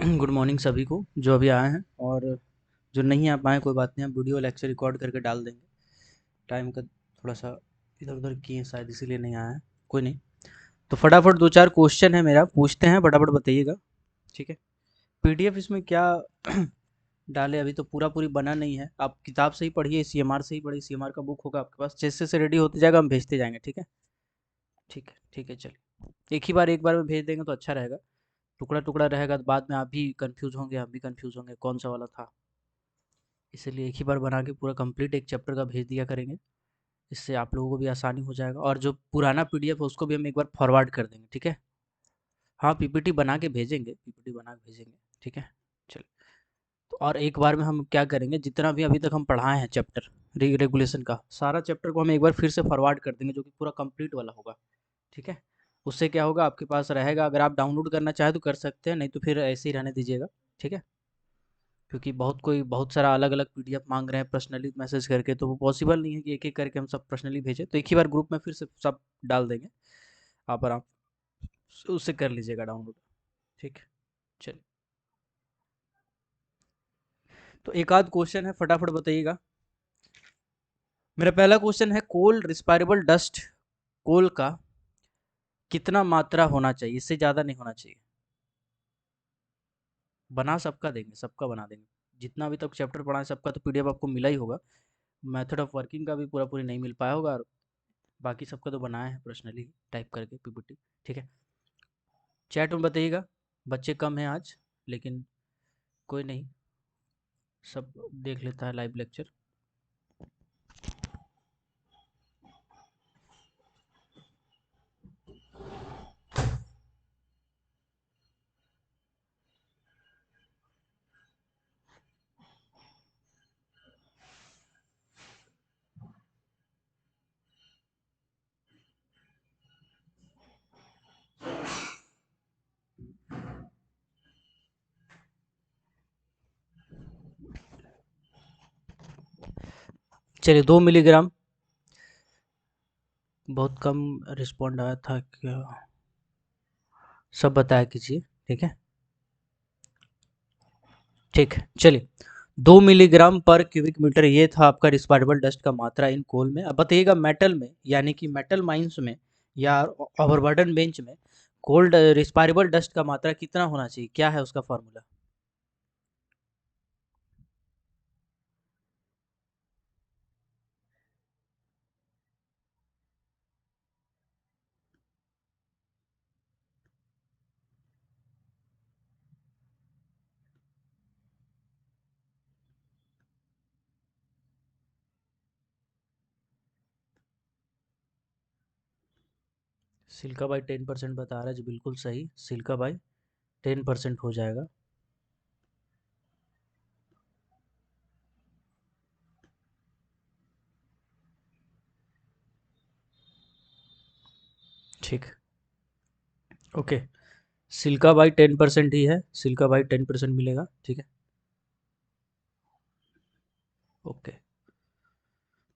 Good morning सभी को जो अभी आए हैं, और जो नहीं आ पाए कोई बात नहीं, हम वीडियो लेक्चर रिकॉर्ड करके डाल देंगे। टाइम का थोड़ा सा इधर उधर किए शायद, इसीलिए नहीं आया है। कोई नहीं, तो फटाफट दो चार क्वेश्चन है मेरा, पूछते हैं, फटाफट बताइएगा। ठीक है। पीडीएफ इसमें क्या डाले, अभी तो पूरा पूरी बना नहीं है। आप किताब से ही पढ़िए, सीएमआर से ही पढ़िए, सीएमआर का बुक होगा आपके पास। जैसे से रेडी होते जाएगा हम भेजते जाएंगे। ठीक है, ठीक है, ठीक है, चलिए। एक बार में भेज देंगे तो अच्छा रहेगा। टुकड़ा टुकड़ा रहेगा तो बाद में आप भी कंफ्यूज होंगे, हम भी कंफ्यूज होंगे कौन सा वाला था। इसलिए एक ही बार बना के पूरा कंप्लीट एक चैप्टर का भेज दिया करेंगे। इससे आप लोगों को भी आसानी हो जाएगा, और जो पुराना पीडीएफ है उसको भी हम एक बार फॉरवर्ड कर देंगे। ठीक है। हाँ, पीपीटी बना के भेजेंगे, पीपीटी बना के भेजेंगे। ठीक है, चलिए। तो और एक बार में हम क्या करेंगे, जितना भी अभी तक हम पढ़ाए हैं चैप्टर रेगुलेशन का, सारा चैप्टर को हम एक बार फिर से फॉरवर्ड कर देंगे, जो कि पूरा कंप्लीट वाला होगा। ठीक है। उससे क्या होगा, आपके पास रहेगा। अगर आप डाउनलोड करना चाहें तो कर सकते हैं, नहीं तो फिर ऐसे ही रहने दीजिएगा। ठीक है। क्योंकि बहुत सारा अलग-अलग पीडीएफ माँग रहे हैं पर्सनली मैसेज करके, तो वो पॉसिबल नहीं है कि एक-एक करके हम सब पर्सनली भेजें। तो एक ही बार ग्रुप में फिर से सब डाल देंगे। आप आराम से उससे कर लीजिएगा डाउनलोड। ठीक है, चलिए। तो एक आध क्वेश्चन है, फटाफट बताइएगा। मेरा पहला क्वेश्चन है, कोल रिस्पायरेबल डस्ट, कोल का कितना मात्रा होना चाहिए? इससे ज़्यादा नहीं होना चाहिए। बना सबका देंगे, सबका बना देंगे। जितना अभी तक चैप्टर पढ़ा है सबका तो पीडीएफ आपको मिला ही होगा। मेथड ऑफ वर्किंग का भी पूरा पूरी नहीं मिल पाया होगा, और बाकी सबका तो बनाया है पर्सनली टाइप करके पीपीटी। ठीक है। चैट में बताइएगा। बच्चे कम हैं आज, लेकिन कोई नहीं, सब देख लेता है लाइव लेक्चर। चलिए, 2 मिलीग्राम। बहुत कम रिस्पॉन्ड आया था क्या? सब बताया कीजिए। ठीक है, ठीक है, चलिए। 2 मिलीग्राम पर क्यूबिक मीटर, ये था आपका रिस्पायरेबल डस्ट का मात्रा इन कोल में। अब बताइएगा मेटल में, यानी कि मेटल माइंस में या ओवरबर्डन बेंच में कोल्ड रिस्पायरेबल डस्ट का मात्रा कितना होना चाहिए? क्या है उसका फॉर्मूला? सिल्का बाई 10% बता रहा है जी, बिल्कुल सही। सिल्का बाई 10% हो जाएगा। ठीक, ओके। सिल्का बाई 10% ही है, सिल्का बाई 10% मिलेगा। ठीक है, ओके।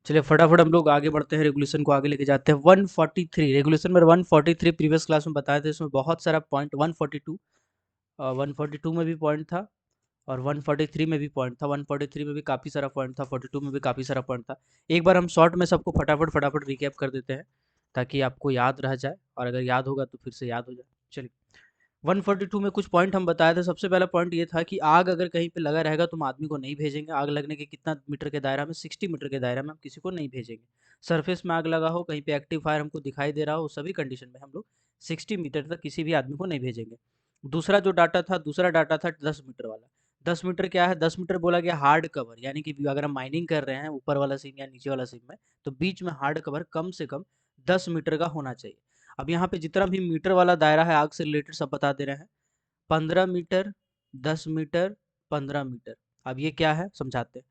चलिए फटाफट हम लोग आगे बढ़ते हैं, रेगुलेशन को आगे लेके जाते हैं। 143 रेगुलेशन में 143 प्रीवियस क्लास में बताए थे, इसमें बहुत सारा पॉइंट। 142, 142 में भी पॉइंट था, और 143 में भी पॉइंट था। 143 में भी काफ़ी सारा पॉइंट था, 42 में भी काफ़ी सारा पॉइंट था। एक बार हम शॉर्ट में सबको फटाफट फटाफट रिकैप कर देते हैं, ताकि आपको याद रह जाए, और अगर याद होगा तो फिर से याद हो जाए। चलिए, 142 में कुछ पॉइंट हम बताए थे। सबसे पहला पॉइंट ये था कि आग अगर कहीं पे लगा रहेगा तो हम आदमी को नहीं भेजेंगे। आग लगने के कितना मीटर के दायरा में, 60 मीटर के दायरा में हम किसी को नहीं भेजेंगे। सरफेस में आग लगा हो, कहीं पे एक्टिव फायर हमको दिखाई दे रहा हो, सभी कंडीशन में हम लोग 60 मीटर तक किसी भी आदमी को नहीं भेजेंगे। दूसरा जो डाटा था, दूसरा डाटा था 10 मीटर वाला। 10 मीटर क्या है? 10 मीटर बोला गया हार्ड कवर, यानी कि अगर हम माइनिंग कर रहे हैं ऊपर वाला सीन या नीचे वाला सीन में, तो बीच में हार्ड कवर कम से कम 10 मीटर का होना चाहिए। अब यहाँ पे जितना भी मीटर वाला दायरा है आग से रिलेटेड सब बता दे रहे हैं। 15 मीटर, 10 मीटर, 15 मीटर। अब ये क्या है समझाते हैं।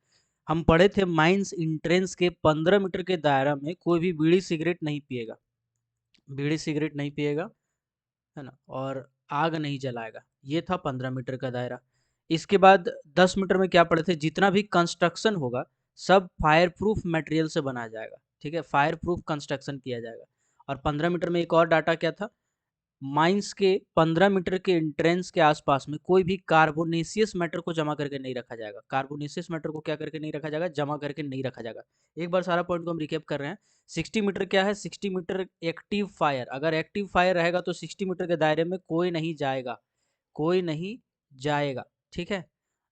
हम पढ़े थे माइंस इंट्रेंस के 15 मीटर के दायरा में कोई भी बीड़ी सिगरेट नहीं पिएगा, बीड़ी सिगरेट नहीं पिएगा, है ना, और आग नहीं जलाएगा। ये था 15 मीटर का दायरा। इसके बाद 10 मीटर में क्या पढ़े थे, जितना भी कंस्ट्रक्शन होगा सब फायर प्रूफ मटेरियल से बनाया जाएगा। ठीक है, फायर प्रूफ कंस्ट्रक्शन किया जाएगा। और 15 मीटर में एक और डाटा क्या था, माइंस के 15 मीटर के एंट्रेंस के आसपास में कोई भी कार्बोनेसियस मैटर को जमा करके नहीं रखा जाएगा। कार्बोनेसियस मैटर को क्या करके नहीं रखा जाएगा? जमा करके नहीं रखा जाएगा। एक बार सारा पॉइंट को हम रिकैप कर रहे हैं। 60 मीटर क्या है? 60 मीटर एक्टिव फायर। अगर एक्टिव फायर रहेगा तो 60 मीटर के दायरे में कोई नहीं जाएगा, कोई नहीं जाएगा, ठीक है।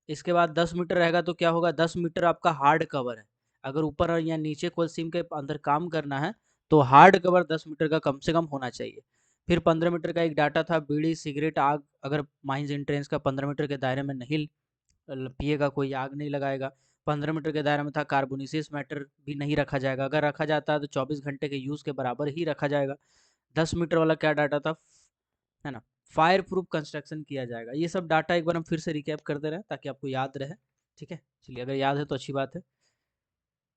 इसके बाद 10 मीटर रहेगा तो क्या होगा? 10 मीटर आपका हार्ड कवर है। अगर ऊपर या नीचे कोल सीम के अंदर काम करना है तो हार्ड कवर 10 मीटर का कम से कम होना चाहिए। फिर 15 मीटर का एक डाटा था, बीड़ी सिगरेट आग अगर माइंस एंट्रेंस का 15 मीटर के दायरे में नहीं पिएगा, कोई आग नहीं लगाएगा। 15 मीटर के दायरे में था, कार्बोनेसियस मैटर भी नहीं रखा जाएगा। अगर रखा जाता है तो 24 घंटे के यूज़ के बराबर ही रखा जाएगा। 10 मीटर वाला क्या डाटा था, है ना? फायर प्रूफ कंस्ट्रक्शन किया जाएगा। ये सब डाटा एक बार हम फिर से रिकैप करते रहे ताकि आपको याद रहे, ठीक है। चलिए, अगर याद है तो अच्छी बात है।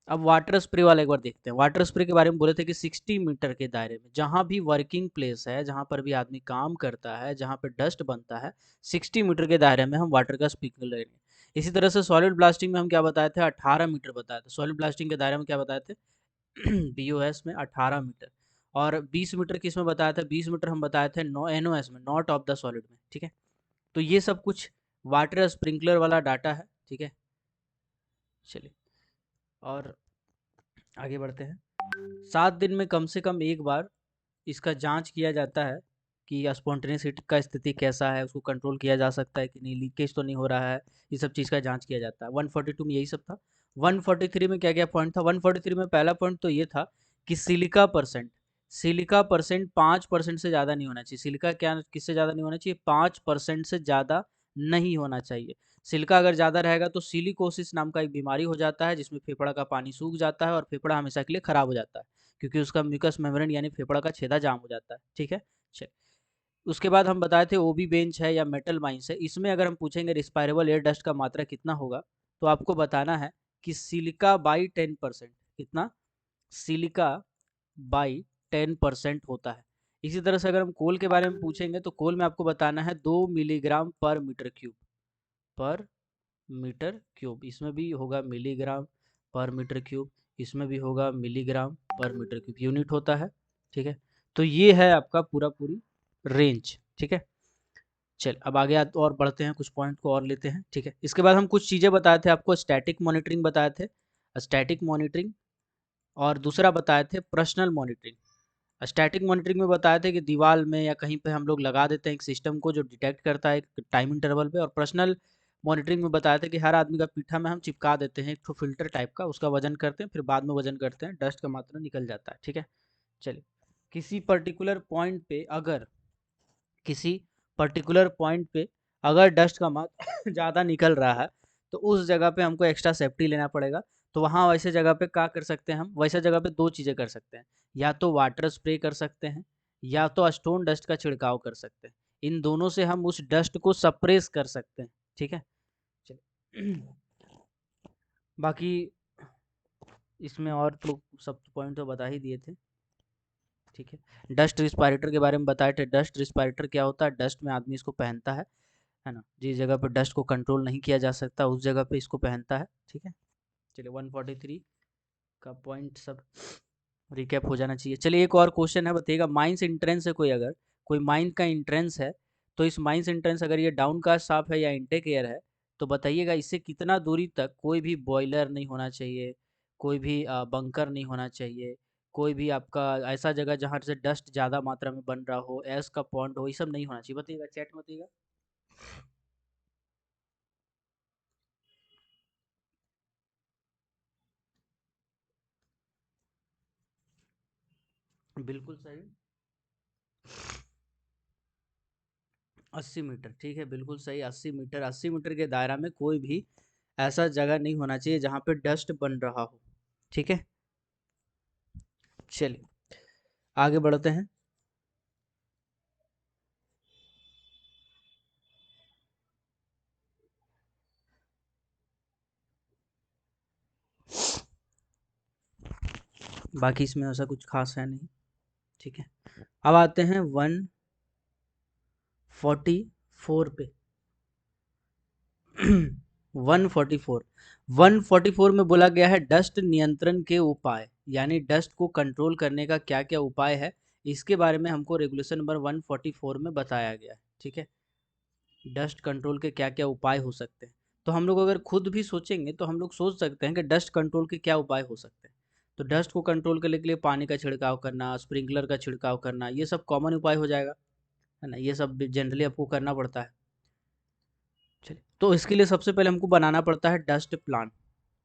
अब वाटर स्प्रे वाला एक बार देखते हैं। वाटर स्प्रे के बारे में बोले थे कि 60 मीटर के दायरे में जहाँ भी वर्किंग प्लेस है, जहाँ पर भी आदमी काम करता है, जहाँ पर डस्ट बनता है, 60 मीटर के दायरे में हम वाटर का स्प्रिंकलर लेंगे। इसी तरह से सॉलिड ब्लास्टिंग में हम क्या बताए थे? 18 मीटर बताए थे। सॉलिड ब्लास्टिंग के दायरे में क्या बताए थे? बीओएस में 18 मीटर। और 20 मीटर किस में बताया था? 20 मीटर हम बताए थे एनओएस में, नॉट ऑफ द सॉलिड में, ठीक है। तो ये सब कुछ वाटर स्प्रिंकलर वाला डाटा है, ठीक है। चलिए और आगे बढ़ते हैं। 7 दिन में कम से कम एक बार इसका जांच किया जाता है कि स्पॉन्टेनियस हीट का स्थिति कैसा है, उसको कंट्रोल किया जा सकता है कि नहीं, लीकेज तो नहीं हो रहा है, ये सब चीज़ का जांच किया जाता है। 142 में यही सब था। 143 में क्या क्या पॉइंट था? 143 में पहला पॉइंट तो ये था कि सिलिका परसेंट 5% से ज़्यादा नहीं होना चाहिए। सिलिका क्या किससे ज़्यादा नहीं होना चाहिए? 5% से ज़्यादा नहीं होना चाहिए। सिलिका अगर ज़्यादा रहेगा तो सिलिकोसिस नाम का एक बीमारी हो जाता है, जिसमें फेफड़ा का पानी सूख जाता है और फेफड़ा हमेशा के लिए खराब हो जाता है, क्योंकि उसका म्यूकस मेम्ब्रेन यानी फेफड़ा का छेदा जाम हो जाता है, ठीक है। चलिए, उसके बाद हम बताए थे ओबी बेंच है या मेटल माइंस है। इसमें अगर हम पूछेंगे रिस्पायरेबल एयर डस्ट का मात्रा कितना होगा, तो आपको बताना है कि सिलिका बाई 10%। कितना? सिलिका बाई 10% होता है। इसी तरह से अगर हम कोल के बारे में पूछेंगे तो कोल में आपको बताना है 2 मिलीग्राम पर मीटर क्यूब, पर मीटर क्यूब। इसमें भी होगा मिलीग्राम पर मीटर क्यूब, इसमें भी होगा मिलीग्राम पर मीटर क्यूब, यूनिट होता है, ठीक है। तो ये है आपका पूरा पूरी रेंज, ठीक है। चल अब आगे और बढ़ते हैं, कुछ पॉइंट को और लेते हैं, ठीक है। इसके बाद हम कुछ चीज़ें बताए थे आपको। स्टैटिक मॉनिटरिंग बताए थे, स्टैटिक मॉनिटरिंग, और दूसरा बताए थे पर्सनल मॉनिटरिंग। स्टैटिक मॉनिटरिंग में बताए थे कि दीवार में या कहीं पे हम लोग लगा देते हैं एक सिस्टम को जो डिटेक्ट करता है एक टाइम इंटरवल पे। और पर्सनल मॉनिटरिंग में बताया था कि हर आदमी का पीठा में हम चिपका देते हैं एक तो फिल्टर टाइप का, उसका वजन करते हैं, फिर बाद में वजन करते हैं, डस्ट का मात्रा निकल जाता है, ठीक है। चलिए, किसी पर्टिकुलर पॉइंट पे अगर किसी पर्टिकुलर पॉइंट पे अगर डस्ट का मात्रा ज़्यादा निकल रहा है तो उस जगह पे हमको एक्स्ट्रा सेफ्टी लेना पड़ेगा। तो वहाँ वैसे जगह पे क्या कर सकते हैं हम? वैसे जगह पे दो चीज़ें कर सकते हैं, या तो वाटर स्प्रे कर सकते हैं या तो स्टोन डस्ट का छिड़काव कर सकते हैं। इन दोनों से हम उस डस्ट को सप्रेस कर सकते हैं, ठीक है। चलिए बाकी इसमें और तो सब पॉइंट तो बता ही दिए थे, ठीक है। डस्ट रिस्पायरेटर के बारे में बताए थे। डस्ट रिस्पायरेटर क्या होता है? डस्ट में आदमी इसको पहनता है ना। जिस जगह पर डस्ट को कंट्रोल नहीं किया जा सकता उस जगह पे इसको पहनता है, ठीक है। चलिए 143 का पॉइंट सब रिकैप हो जाना चाहिए। चलिए एक और क्वेश्चन है, बताइएगा। माइंस एंट्रेंस है कोई, अगर कोई माइन का एंट्रेंस है तो इस माइंस एंट्रेंस अगर ये डाउन कास्ट साफ है या इनटेक एयर है तो बताइएगा इससे कितना दूरी तक कोई भी बॉयलर नहीं होना चाहिए, कोई भी बंकर नहीं होना चाहिए, कोई भी आपका ऐसा जगह जहाँ से डस्ट ज़्यादा मात्रा में बन रहा हो, एस का पॉइंट हो, ये सब नहीं होना चाहिए। बताइएगा, चैट में बताइएगा। बिल्कुल सही, 80 मीटर, ठीक है, बिल्कुल सही। 80 मीटर, 80 मीटर के दायरा में कोई भी ऐसा जगह नहीं होना चाहिए जहाँ पे डस्ट बन रहा हो, ठीक है। चलिए आगे बढ़ते हैं। बाकी इसमें ऐसा कुछ खास है नहीं, ठीक है। अब आते हैं 144 पे। 144, 144 में बोला गया है डस्ट नियंत्रण के उपाय, यानी डस्ट को कंट्रोल करने का क्या क्या उपाय है, इसके बारे में हमको रेगुलेशन नंबर 144 में बताया गया है। ठीक है, डस्ट कंट्रोल के क्या क्या उपाय हो सकते हैं। तो हम लोग अगर खुद भी सोचेंगे तो हम लोग सोच सकते हैं कि डस्ट कंट्रोल के क्या उपाय हो सकते हैं। तो डस्ट को कंट्रोल करने के लिए पानी का छिड़काव करना, स्प्रिंकलर का छिड़काव करना, ये सब कॉमन उपाय हो जाएगा, है ना। ये सब जनरली आपको करना पड़ता है। चलिए, तो इसके लिए सबसे पहले हमको बनाना पड़ता है डस्ट प्लान।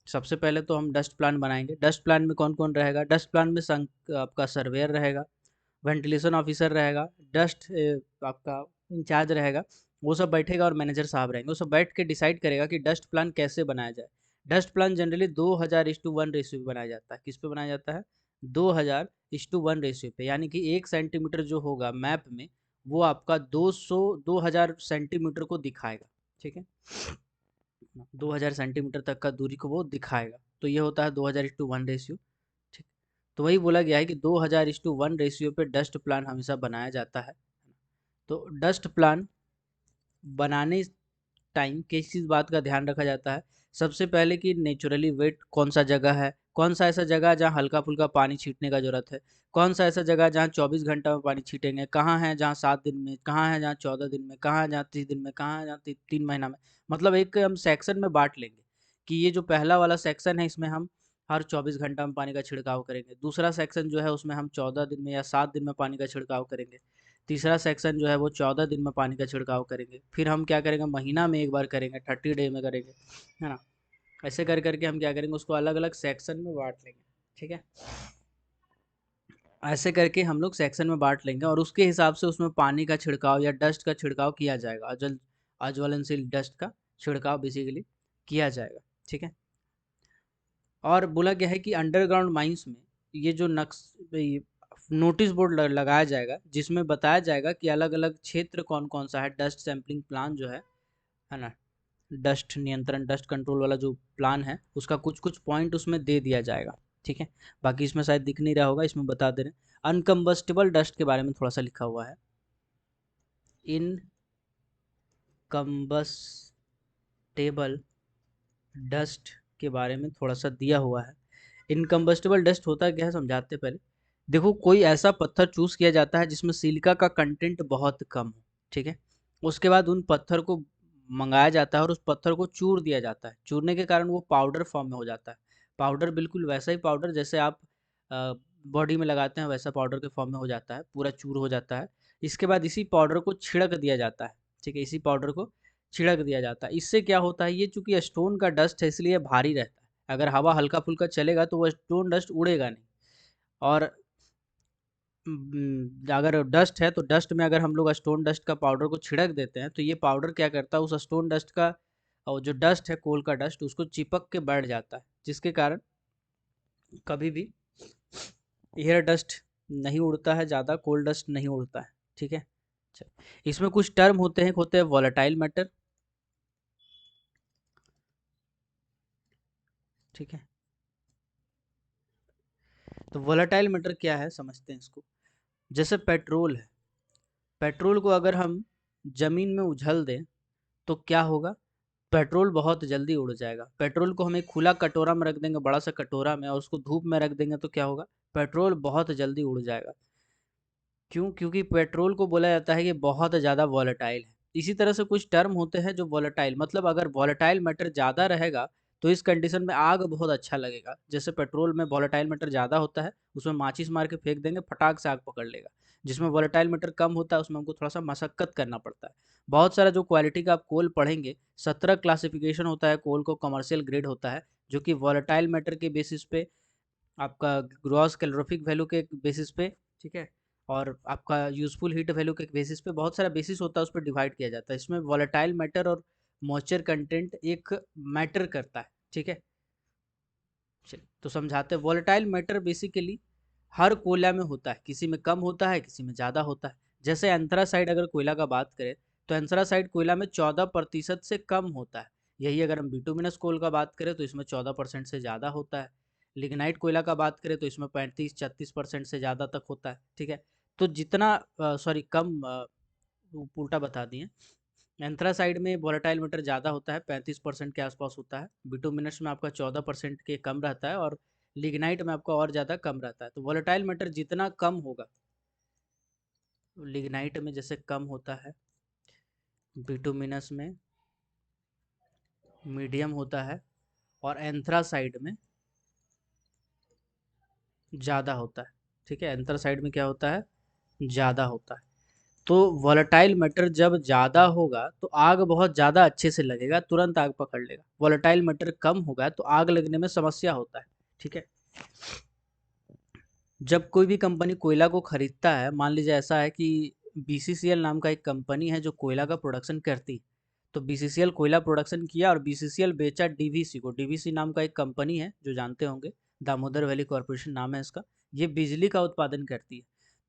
सबसे पहले तो हम डस्ट प्लान बनाएंगे। डस्ट प्लान में कौन कौन रहेगा? डस्ट प्लान में आपका सर्वेयर रहेगा, वेंटिलेशन ऑफिसर रहेगा, डस्ट आपका इंचार्ज रहेगा, वो सब बैठेगा, और मैनेजर साहब रहेंगे। वो सब बैठ के डिसाइड करेगा कि डस्ट प्लान कैसे बनाया जाए। डस्ट प्लान जनरली 2000:1 रेशियो पे बनाया जाता है। किस पे बनाया जाता है? 2000:1 रेशियो पे, यानी कि 1 सेंटीमीटर जो होगा मैप में, वो आपका 2000 सेंटीमीटर को दिखाएगा। ठीक है, 2000 सेंटीमीटर तक का दूरी को वो दिखाएगा। तो ये होता है 2000:1 रेशियो। ठीक, तो वही बोला गया है कि 2000:1 रेशियो पे डस्ट प्लान हमेशा बनाया जाता है। तो डस्ट प्लान बनाने टाइम किस चीज़ बात का ध्यान रखा जाता है? सबसे पहले कि नेचुरली वेट कौन सा जगह है, कौन सा ऐसा जगह है जहाँ हल्का फुल्का पानी छींटने का जरूरत है, कौन सा ऐसा जगह है जहाँ 24 घंटा में पानी छींटेंगे, कहाँ है जहाँ 7 दिन में, कहाँ है जहाँ 14 दिन में, कहाँ है जहाँ 30 दिन में, कहाँ है जहाँ 3 महीना में। मतलब एक हम सेक्शन में बांट लेंगे कि ये जो पहला वाला सेक्शन है इसमें हम हर 24 घंटा में पानी का छिड़काव करेंगे। दूसरा सेक्शन जो है उसमें हम 14 दिन में या 7 दिन में पानी का छिड़काव करेंगे। तीसरा सेक्शन जो है वो 14 दिन में पानी का छिड़काव करेंगे। फिर हम क्या करेंगे, महीना में एक बार करेंगे, 30 डे में करेंगे, है ना। ऐसे कर करके हम क्या करेंगे, उसको अलग अलग सेक्शन में बांट लेंगे। ठीक है, ऐसे करके हम लोग सेक्शन में बांट लेंगे, और उसके हिसाब से उसमें पानी का छिड़काव या डस्ट का छिड़काव किया जाएगा। अज्वलनशील डस्ट का छिड़काव बेसिकली किया जाएगा। ठीक है, और बोला गया है कि अंडरग्राउंड माइंस में ये जो नोटिस बोर्ड लगाया जाएगा, जिसमें बताया जाएगा कि अलग अलग क्षेत्र कौन कौन सा है। डस्ट सैंपलिंग प्लान जो है ना, डस्ट नियंत्रण, डस्ट कंट्रोल वाला जो प्लान है, उसका कुछ कुछ पॉइंट उसमें दे दिया जाएगा। ठीक है, बाकी इसमें शायद दिख नहीं रहा होगा, इसमें बता दे रहे हैं। अनकम्बस्टिबल डस्ट के बारे में थोड़ा सा लिखा हुआ है। इनकम्बस्टेबल डस्ट के बारे में थोड़ा सा दिया हुआ है। इनकम्बस्टिबल डस्ट होता क्या है समझाते हैं पहले। देखो, कोई ऐसा पत्थर चूज किया जाता है जिसमें सिलिका का कंटेंट बहुत कम हो। ठीक है, उसके बाद उन पत्थर को मंगाया जाता है और उस पत्थर को चूर दिया जाता है। चूरने के कारण वो पाउडर फॉर्म में हो जाता है। पाउडर बिल्कुल वैसा ही पाउडर जैसे आप बॉडी में लगाते हैं, वैसा पाउडर के फॉर्म में हो जाता है, पूरा चूर हो जाता है। इसके बाद इसी पाउडर को छिड़क दिया जाता है। ठीक है, इसी पाउडर को छिड़क दिया जाता है। इससे क्या होता है, ये चूंकि स्टोन का डस्ट है इसलिए भारी रहता है। अगर हवा हल्का फुल्का चलेगा तो वो स्टोन डस्ट उड़ेगा नहीं। और अगर डस्ट है तो डस्ट में अगर हम लोग स्टोन डस्ट का पाउडर को छिड़क देते हैं तो ये पाउडर क्या करता है, उस स्टोन डस्ट का, और जो डस्ट है कोल का डस्ट, उसको चिपक के बैठ जाता है, जिसके कारण कभी भी एयर डस्ट नहीं उड़ता है, ज़्यादा कोल डस्ट नहीं उड़ता है। ठीक है, चल, इसमें कुछ टर्म होते हैं वॉलेटाइल मैटर। ठीक है, तो वॉलेटाइल मैटर क्या है समझते हैं इसको। जैसे पेट्रोल है, पेट्रोल को अगर हम जमीन में उझल दें तो क्या होगा, पेट्रोल बहुत जल्दी उड़ जाएगा। पेट्रोल को हम एक खुला कटोरा में रख देंगे, बड़ा सा कटोरा में, और उसको धूप में रख देंगे तो क्या होगा, पेट्रोल बहुत जल्दी उड़ जाएगा। क्यों? क्योंकि पेट्रोल को बोला जाता है कि बहुत ज़्यादा वॉलेटाइल है। इसी तरह से कुछ टर्म होते हैं जो वॉलेटाइल, मतलब अगर वॉलेटाइल मैटर ज़्यादा रहेगा तो इस कंडीशन में आग बहुत अच्छा लगेगा। जैसे पेट्रोल में वॉलेटाइल मैटर ज़्यादा होता है, उसमें माचिस मार के फेंक देंगे, फटाक से आग पकड़ लेगा। जिसमें वॉलेटाइल मैटर कम होता है उसमें हमको थोड़ा सा मशक्कत करना पड़ता है। बहुत सारा जो क्वालिटी का आप कोल पढ़ेंगे, 17 क्लासिफिकेशन होता है कोल को, कमर्शियल ग्रेड होता है, जो कि वॉलेटाइल मैटर के बेसिस पे, आपका ग्रॉस कैलोरीफिक वैल्यू के बेसिस पे, ठीक है, और आपका यूजफुल हीट वैल्यू के बेसिस पे, बहुत सारा बेसिस होता है, उस पर डिवाइड किया जाता है। इसमें वॉलेटाइल मैटर और मॉइस्चर कंटेंट एक मैटर करता है। ठीक है, चलिए तो समझाते हैं। वॉलेटाइल मैटर बेसिकली हर कोयला में होता है, किसी में कम होता है, किसी में ज़्यादा होता है। जैसे एंथ्रासाइड अगर कोयला का बात करें तो एंथ्रासाइड कोयला में 14% से कम होता है। यही अगर हम बिटुमिनस कोल का बात करें तो इसमें 14% से ज़्यादा होता है। लिग्नाइट कोयला का बात करें तो इसमें 35-36% से ज़्यादा तक होता है। ठीक है, तो जितना सॉरी कम उल्टा बता दिए। एंथ्रासाइड में वोलेटाइल मैटर ज़्यादा होता है, 35% के आसपास होता है। बिटुमिनस में आपका 14% के कम रहता है, और लिग्नाइट में आपका और ज़्यादा कम रहता है। तो वोलेटाइल मैटर जितना कम होगा लिग्नाइट में जैसे कम होता है, बिटुमिनस में मीडियम होता है, और एंथ्रासाइड में ज़्यादा होता है। ठीक है, एंथ्रासाइड में क्या होता है, ज़्यादा होता है। तो वोलेटाइल मैटर जब ज़्यादा होगा तो आग बहुत ज़्यादा अच्छे से लगेगा, तुरंत आग पकड़ लेगा। वोलेटाइल मैटर कम होगा तो आग लगने में समस्या होता है। ठीक है, जब कोई भी कंपनी कोयला को खरीदता है, मान लीजिए ऐसा है कि बीसीसीएल नाम का एक कंपनी है जो कोयला का प्रोडक्शन करती है। तो बीसीसीएल कोयला प्रोडक्शन किया और बीसीसीएल बेचा डीवीसी को। डीवीसी नाम का एक कंपनी है जो जानते होंगे, दामोदर वैली कॉरपोरेशन नाम है इसका। ये बिजली का उत्पादन करती है।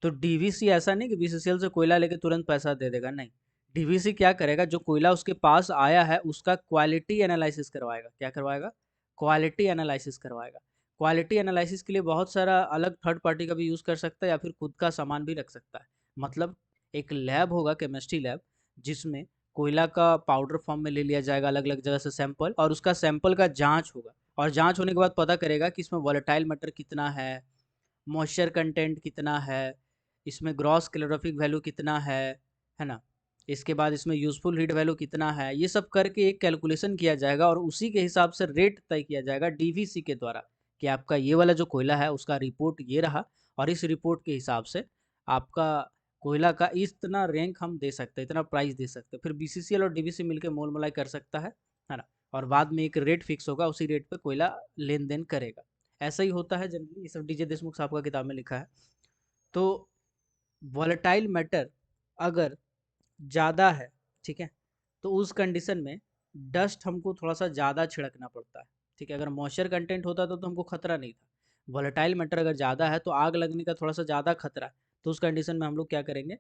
तो डीवीसी ऐसा नहीं कि बीसीसीएल से कोयला लेके तुरंत पैसा दे देगा, नहीं। डीवीसी क्या करेगा, जो कोयला उसके पास आया है उसका क्वालिटी एनालिसिस करवाएगा। क्या करवाएगा, क्वालिटी एनालिसिस करवाएगा। क्वालिटी एनालिसिस के लिए बहुत सारा अलग थर्ड पार्टी का भी यूज़ कर सकता है या फिर खुद का सामान भी रख सकता है। मतलब एक लैब होगा, केमिस्ट्री लैब, जिसमें कोयला का पाउडर फॉर्म में ले लिया जाएगा अलग अलग जगह से सैंपल, और उसका सैंपल का जांच होगा। और जांच होने के बाद पता करेगा कि इसमें वोलेटाइल मैटर कितना है, मॉइस्चर कंटेंट कितना है, इसमें ग्रॉस कैलोरीफिक वैल्यू कितना है ना। इसके बाद इसमें यूज़फुल हीट वैल्यू कितना है, ये सब करके एक कैलकुलेशन किया जाएगा और उसी के हिसाब से रेट तय किया जाएगा डीवीसी के द्वारा कि आपका ये वाला जो कोयला है उसका रिपोर्ट ये रहा, और इस रिपोर्ट के हिसाब से आपका कोयला का इतना रैंक हम दे सकते हैं, इतना प्राइस दे सकते हैं। फिर बीसीसीएल और डीवीसी मिलकर मोल मलाई कर सकता है ना। और बाद में एक रेट फिक्स होगा, उसी रेट पे कोयला लेन देन करेगा। ऐसा ही होता है जनरली, ये सब डीजे देशमुख साहब का किताब में लिखा है। तो वॉलेटाइल मैटर अगर ज़्यादा है, ठीक है, तो उस कंडीशन में डस्ट हमको थोड़ा सा ज़्यादा छिड़कना पड़ता है। ठीक है, अगर मॉइस्चर कंटेंट होता तो हमको खतरा नहीं था। वॉलेटाइल मैटर अगर ज़्यादा है तो आग लगने का थोड़ा सा ज़्यादा खतरा है। तो उस कंडीशन में हम लोग क्या करेंगे,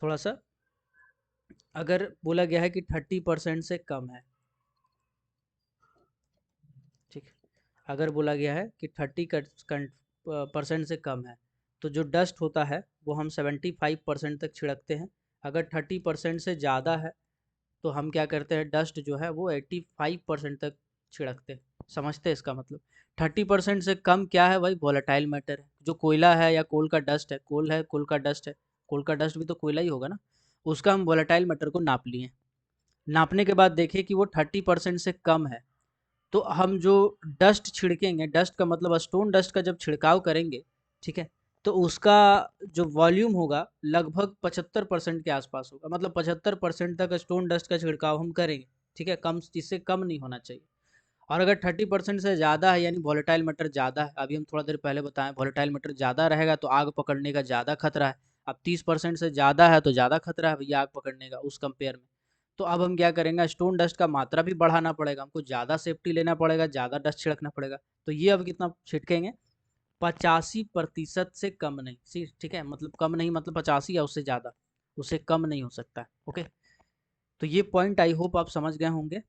थोड़ा सा, अगर बोला गया है कि 30% से कम है, ठीक है, अगर बोला गया है कि 30% से कम है, तो जो डस्ट होता है वो हम 75% तक छिड़कते हैं। अगर 30% से ज़्यादा है तो हम क्या करते हैं, डस्ट जो है वो 85% तक छिड़कते हैं। समझते हैं इसका मतलब। 30% से कम क्या है भाई, वोलेटाइल मैटर है। जो कोयला है या कोल का डस्ट है, कोल है, कोल का डस्ट है, कोल का डस्ट भी तो कोयला ही होगा ना, उसका हम वोलेटाइल मैटर को नाप लिए। नापने के बाद देखें कि वो 30% से कम है, तो हम जो डस्ट छिड़केंगे, डस्ट का मतलब स्टोन डस्ट का जब छिड़काव करेंगे, ठीक है, तो उसका जो वॉल्यूम होगा लगभग 75% के आसपास होगा। मतलब 75% तक स्टोन डस्ट का छिड़काव हम करेंगे। ठीक है, कम, इससे कम नहीं होना चाहिए। और अगर 30% से ज़्यादा है, यानी वॉलेटाइल मैटर ज़्यादा है, अभी हम थोड़ा देर पहले बताएं वॉलेटाइल मैटर ज़्यादा रहेगा तो आग पकड़ने का ज़्यादा खतरा है। अब 30% से ज़्यादा है तो ज़्यादा खतरा है भैया आग पकड़ने का उस कंपेयर में। तो अब हम क्या करेंगे, स्टोन डस्ट का मात्रा भी बढ़ाना पड़ेगा, हमको ज़्यादा सेफ्टी लेना पड़ेगा, ज़्यादा डस्ट छिड़कना पड़ेगा। तो ये अब कितना छिड़केंगे, 85% से कम नहीं। ठीक है, मतलब कम नहीं मतलब 85 या उससे ज़्यादा, उससे कम नहीं हो सकता है। ओके, तो ये पॉइंट आई होप आप समझ गए होंगे।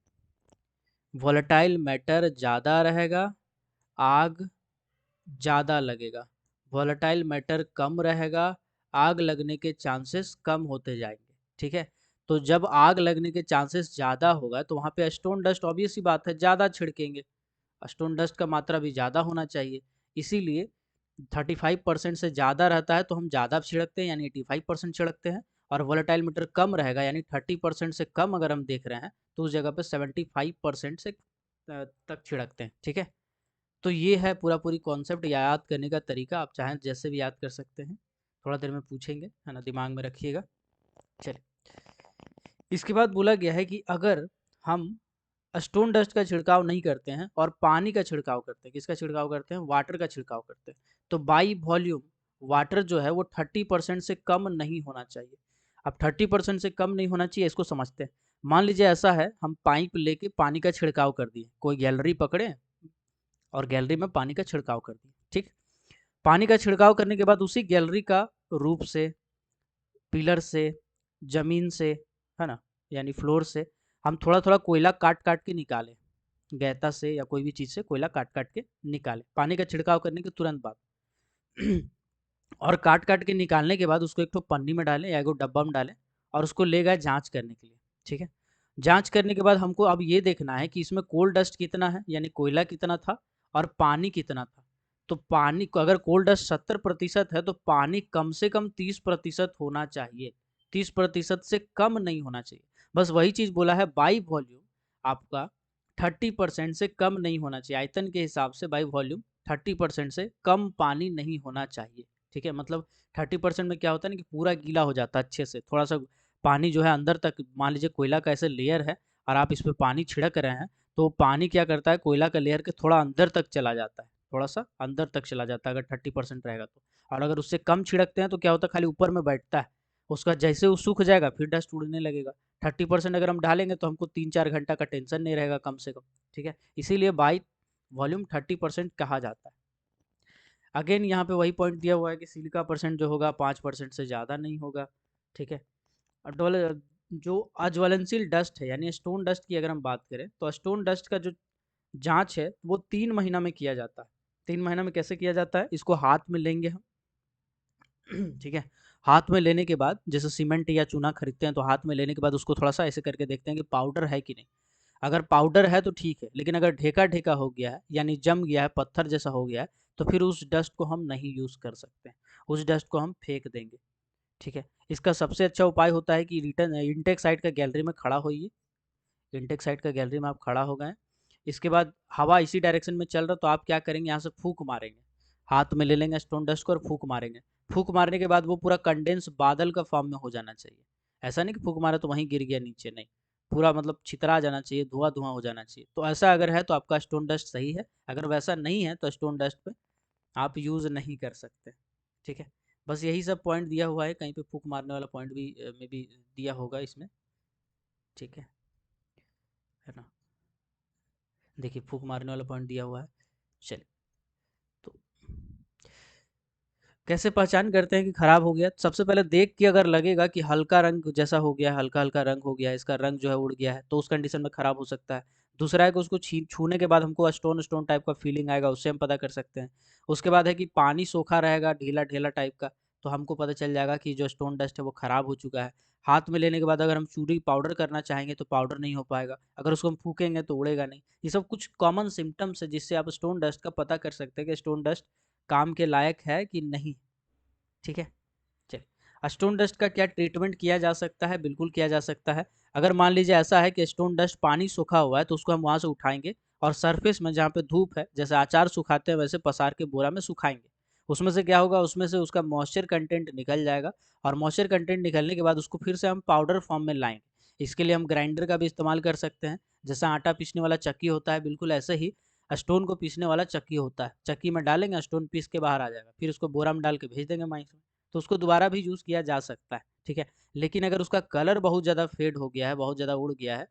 वॉलेटाइल मैटर ज़्यादा रहेगा, आग ज़्यादा लगेगा। वॉलेटाइल मैटर कम रहेगा, आग लगने के चांसेस कम होते जाएंगे। ठीक है, तो जब आग लगने के चांसेस ज़्यादा होगा तो वहाँ पे स्टोन डस्ट, ऑब्वियस सी बात है, ज़्यादा छिड़केंगे। स्टोन डस्ट का मात्रा भी ज़्यादा होना चाहिए। इसीलिए 35% से ज़्यादा रहता है तो हम ज़्यादा छिड़कते हैं, यानी 85% छिड़कते हैं। और वोलेटाइल मीटर कम रहेगा, यानी 30% से कम अगर हम देख रहे हैं तो उस जगह पे 75% से तक छिड़कते हैं। ठीक है, तो ये है पूरा पूरी कॉन्सेप्ट, याद करने का तरीका। आप चाहें जैसे भी याद कर सकते हैं, थोड़ा देर में पूछेंगे, है ना, दिमाग में रखिएगा। चलिए, इसके बाद बोला गया है कि अगर हम स्टोन डस्ट का छिड़काव नहीं करते हैं और पानी का छिड़काव करते हैं, किसका छिड़काव करते हैं, वाटर का छिड़काव करते हैं, तो बाई वॉल्यूम वाटर जो है वो 30% से कम नहीं होना चाहिए। अब 30% से कम नहीं होना चाहिए, इसको समझते हैं। मान लीजिए ऐसा है, हम पाइप लेके पानी का छिड़काव कर दिए, कोई गैलरी पकड़े और गैलरी में पानी का छिड़काव कर दिए। ठीक, पानी का छिड़काव करने के बाद उसी गैलरी का रूप से, पिलर से, जमीन से, है ना, यानी फ्लोर से हम थोड़ा थोड़ा कोयला काट काट के निकालें, गैता से या कोई भी चीज़ से कोयला काट काट के निकालें पानी का छिड़काव करने के तुरंत बाद। और काट काट के निकालने के बाद उसको एक तो पन्नी में डालें या एक डब्बा में डालें और उसको ले गए जाँच करने के लिए। ठीक है, जाँच करने के बाद हमको अब ये देखना है कि इसमें कोल डस्ट कितना है, यानी कोयला कितना था और पानी कितना था। तो पानी को अगर कोल्ड डस्ट 70% है तो पानी कम से कम 30% होना चाहिए, 30% से कम नहीं होना चाहिए। बस वही चीज़ बोला है, बाई वॉल्यूम आपका 30% से कम नहीं होना चाहिए, आयतन के हिसाब से बाई वॉल्यूम 30% से कम पानी नहीं होना चाहिए। ठीक है, मतलब 30% में क्या होता है ना कि पूरा गीला हो जाता है अच्छे से, थोड़ा सा पानी जो है अंदर तक, मान लीजिए कोयला का ऐसे लेयर है और आप इस पर पानी छिड़क रहे हैं, तो पानी क्या करता है, कोयला का लेयर के थोड़ा अंदर तक चला जाता है, थोड़ा सा अंदर तक चला जाता है अगर 30% रहेगा तो। और अगर उससे कम छिड़कते हैं तो क्या होता है, खाली ऊपर में बैठता है, उसका जैसे वो सूख जाएगा फिर डस्ट उड़ने लगेगा। 30% अगर हम डालेंगे तो हमको 3-4 घंटा का टेंशन नहीं रहेगा कम से कम। ठीक है, इसीलिए बाई वॉल्यूम 30% कहा जाता है। अगेन यहाँ पे वही पॉइंट दिया हुआ है कि सिलिका परसेंट जो होगा 5% से ज़्यादा नहीं होगा। ठीक है, और जो अज्वलनशील डस्ट है यानी स्टोन डस्ट की अगर हम बात करें तो स्टोन डस्ट का जो जांच है वो 3 महीना में किया जाता है। 3 महीना में कैसे किया जाता है, इसको हाथ में लेंगे हम। ठीक है, हाथ में लेने के बाद जैसे सीमेंट या चूना खरीदते हैं तो हाथ में लेने के बाद उसको थोड़ा सा ऐसे करके देखते हैं कि पाउडर है कि नहीं। अगर पाउडर है तो ठीक है, लेकिन अगर ढेका ढेका हो गया है यानी जम गया है, पत्थर जैसा हो गया है, तो फिर उस डस्ट को हम नहीं यूज़ कर सकते, उस डस्ट को हम फेंक देंगे। ठीक है, इसका सबसे अच्छा उपाय होता है कि रिटर्न इंटेक साइड का गैलरी में खड़ा होइए। इंटेक साइड का गैलरी में आप खड़ा हो गए, इसके बाद हवा इसी डायरेक्शन में चल रहा तो आप क्या करेंगे, यहाँ से फूंक मारेंगे, हाथ में ले लेंगे स्टोन डस्ट को और फूंक मारेंगे। फूंक मारने के बाद वो पूरा कंडेंस बादल का फॉर्म में हो जाना चाहिए। ऐसा नहीं कि फूंक मारा तो वहीं गिर गया नीचे, नहीं, पूरा मतलब छितरा जाना चाहिए, धुआं धुआं हो जाना चाहिए। तो ऐसा अगर है तो आपका स्टोन डस्ट सही है, अगर वैसा नहीं है तो स्टोन डस्ट पे आप यूज़ नहीं कर सकते। ठीक है, बस यही सब पॉइंट दिया हुआ है, कहीं पे फूंक मारने वाला पॉइंट भी में भी दिया होगा इसमें। ठीक है ना, देखिए फूंक मारने वाला पॉइंट दिया हुआ है। चलिए, तो कैसे पहचान करते हैं कि खराब हो गया, सबसे पहले देख के अगर लगेगा कि हल्का रंग जैसा हो गया, हल्का हल्का रंग हो गया है, इसका रंग जो है उड़ गया है, तो उस कंडीशन में खराब हो सकता है। दूसरा है कि उसको छूने के बाद हमको स्टोन स्टोन टाइप का फीलिंग आएगा, उससे हम पता कर सकते हैं। उसके बाद है कि पानी सोखा रहेगा ढीला ढीला टाइप का, तो हमको पता चल जाएगा कि जो स्टोन डस्ट है वो खराब हो चुका है। हाथ में लेने के बाद अगर हम चूड़ी पाउडर करना चाहेंगे तो पाउडर नहीं हो पाएगा, अगर उसको हम फूकेंगे तो उड़ेगा नहीं। ये सब कुछ कॉमन सिम्टम्स है जिससे आप स्टोन डस्ट का पता कर सकते हैं कि स्टोन डस्ट काम के लायक है कि नहीं। ठीक है, चलिए, स्टोन डस्ट का क्या ट्रीटमेंट किया जा सकता है, बिल्कुल किया जा सकता है। अगर मान लीजिए ऐसा है कि स्टोन डस्ट पानी सूखा हुआ है तो उसको हम वहाँ से उठाएंगे और सरफेस में जहाँ पे धूप है, जैसे अचार सुखाते हैं वैसे पसार के बोरा में सुखाएंगे। उसमें से क्या होगा, उसमें से उसका मॉइस्चर कंटेंट निकल जाएगा, और मॉइस्चर कंटेंट निकलने के बाद उसको फिर से हम पाउडर फॉर्म में लाएंगे। इसके लिए हम ग्राइंडर का भी इस्तेमाल कर सकते हैं, जैसा आटा पीसने वाला चक्की होता है, बिल्कुल ऐसे ही स्टोन को पीसने वाला चक्की होता है। चक्की में डालेंगे, स्टोन पीस के बाहर आ जाएगा, फिर उसको बोरा में डाल के भेज देंगे माइंस में, तो उसको दोबारा भी यूज़ किया जा सकता है। ठीक है, लेकिन अगर उसका कलर बहुत ज़्यादा फेड हो गया है, बहुत ज़्यादा उड़ गया है,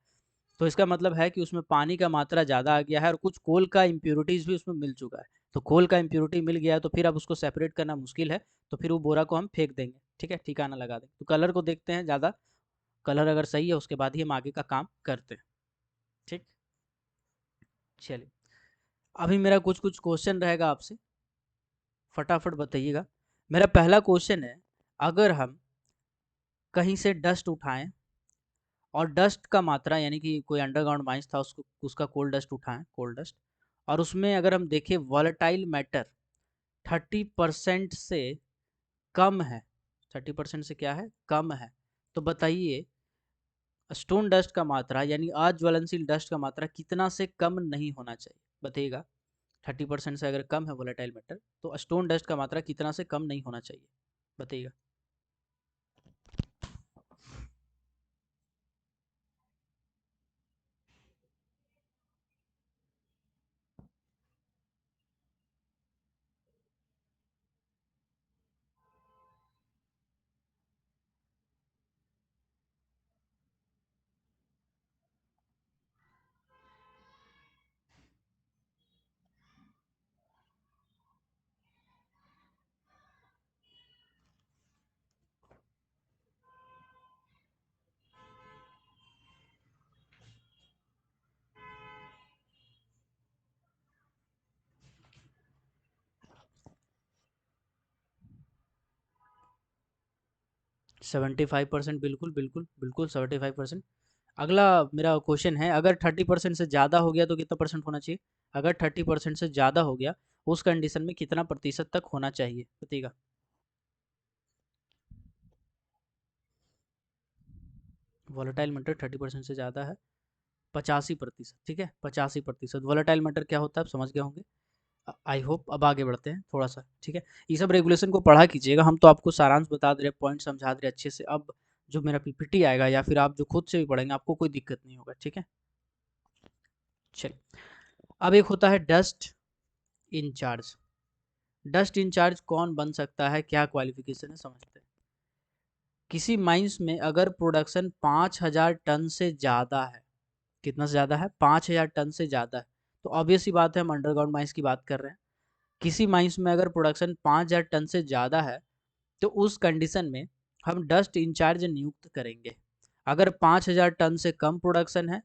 तो इसका मतलब है कि उसमें पानी का मात्रा ज़्यादा आ गया है और कुछ कोल का इम्प्योरिटीज़ भी उसमें मिल चुका है। तो कोल का इम्प्योरिटी मिल गया है तो फिर अब उसको सेपरेट करना मुश्किल है, तो फिर वो बोरा को हम फेंक देंगे। ठीक है, ठिकाना लगा देंगे। तो कलर को देखते हैं ज़्यादा, कलर अगर सही है उसके बाद ही हम आगे का काम करते हैं। ठीक, चलिए, अभी मेरा कुछ कुछ क्वेश्चन रहेगा आपसे, फटाफट बताइएगा। मेरा पहला क्वेश्चन है, अगर हम कहीं से डस्ट उठाएं और डस्ट का मात्रा यानी कि कोई अंडरग्राउंड माइंस था, उसको उसका कोल डस्ट उठाएं, कोल डस्ट, और उसमें अगर हम देखें वॉलेटाइल मैटर 30% से कम है, 30% से क्या है, कम है, तो बताइए स्टोन डस्ट का मात्रा यानी अज्वलनशील डस्ट का मात्रा कितना से कम नहीं होना चाहिए, बताइएगा। 30% से अगर कम है वॉलेटाइल मैटर तो स्टोन डस्ट का मात्रा कितना से कम नहीं होना चाहिए, बताइएगा। 75%, बिल्कुल बिल्कुल बिल्कुल 75%। अगला मेरा क्वेश्चन है, अगर 30% से ज़्यादा हो गया तो कितना परसेंट होना चाहिए, अगर 30% से ज़्यादा हो गया उस कंडीशन में कितना प्रतिशत तक होना चाहिए, बताइएगा। वोलेटाइल मैटर 30% से ज़्यादा है, 85%, ठीक है, 85%। वोलेटाइल मैटर क्या होता है आप समझ गए होंगे। I hope. अब आगे बढ़ते हैं थोड़ा सा, ठीक है। ये सब रेगुलेशन को पढ़ा कीजिएगा, हम तो आपको सारांश बता दे रहे, पॉइंट समझा दे रहे अच्छे से। अब जो मेरा पीपीटी आएगा या फिर आप जो खुद से भी पढ़ेंगे, आपको कोई दिक्कत नहीं होगा, ठीक है। चलिए, अब एक होता है डस्ट इंचार्ज। डस्ट इंचार्ज कौन बन सकता है, क्या क्वालिफिकेशन है, समझते हैं। किसी माइंस में अगर प्रोडक्शन 5000 टन से ज़्यादा है, कितना से ज़्यादा है, 5000 टन से ज़्यादा है, तो ऑब्वियस सी बात है हम अंडरग्राउंड माइंस की बात कर रहे हैं। किसी माइंस में अगर प्रोडक्शन 5000 टन से ज़्यादा है, तो उस कंडीशन में हम डस्ट इंचार्ज नियुक्त करेंगे। अगर 5000 टन से कम प्रोडक्शन है,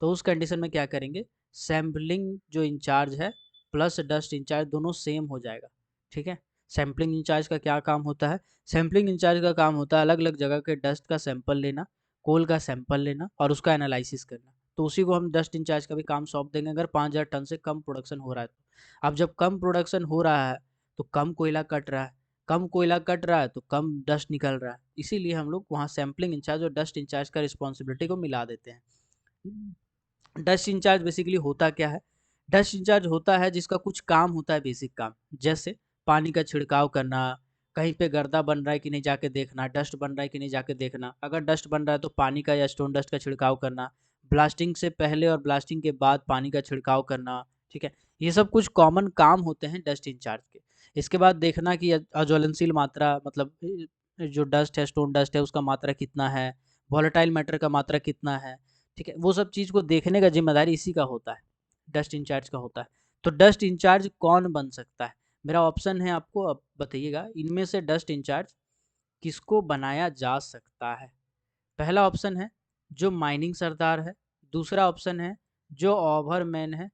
तो उस कंडीशन में क्या करेंगे, सैम्पलिंग जो इंचार्ज है प्लस डस्ट इंचार्ज दोनों सेम हो जाएगा, ठीक है। सैम्पलिंग इंचार्ज का क्या काम होता है, सैम्पलिंग इंचार्ज का काम होता है अलग अलग जगह के डस्ट का सैंपल लेना, कोल का सैंपल लेना और उसका एनालिसिस करना। तो उसी को हम डस्ट इंचार्ज का भी काम सौंप देंगे अगर 5000 टन से कम प्रोडक्शन हो रहा है तो। अब जब कम प्रोडक्शन हो रहा है तो कम कोयला कट रहा है, कम कोयला कट रहा है तो कम डस्ट निकल रहा है, इसीलिए हम लोग वहाँ सैम्पलिंग इंचार्ज और डस्ट इंचार्ज का रिस्पॉन्सिबिलिटी को मिला देते हैं। डस्ट इंचार्ज बेसिकली होता क्या है, डस्ट इंचार्ज होता है जिसका कुछ काम होता है, बेसिक काम, जैसे पानी का छिड़काव करना, कहीं पे गर्दा बन रहा है कि नहीं जाके देखना, डस्ट बन रहा है कि नहीं जाके देखना, अगर डस्ट बन रहा है तो पानी का या स्टोन डस्ट का छिड़काव करना, ब्लास्टिंग से पहले और ब्लास्टिंग के बाद पानी का छिड़काव करना, ठीक है। ये सब कुछ कॉमन काम होते हैं डस्ट इंचार्ज के। इसके बाद देखना कि अज्वलनशील मात्रा, मतलब जो डस्ट है, स्टोन डस्ट है, उसका मात्रा कितना है, वॉलेटाइल मैटर का मात्रा कितना है, ठीक है। वो सब चीज़ को देखने का जिम्मेदारी इसी का होता है, डस्ट इंचार्ज का होता है। तो डस्ट इंचार्ज कौन बन सकता है, मेरा ऑप्शन है आपको, अब बताइएगा इनमें से डस्ट इंचार्ज किसको बनाया जा सकता है। पहला ऑप्शन है जो माइनिंग सरदार है, दूसरा ऑप्शन है जो ओवरमैन है,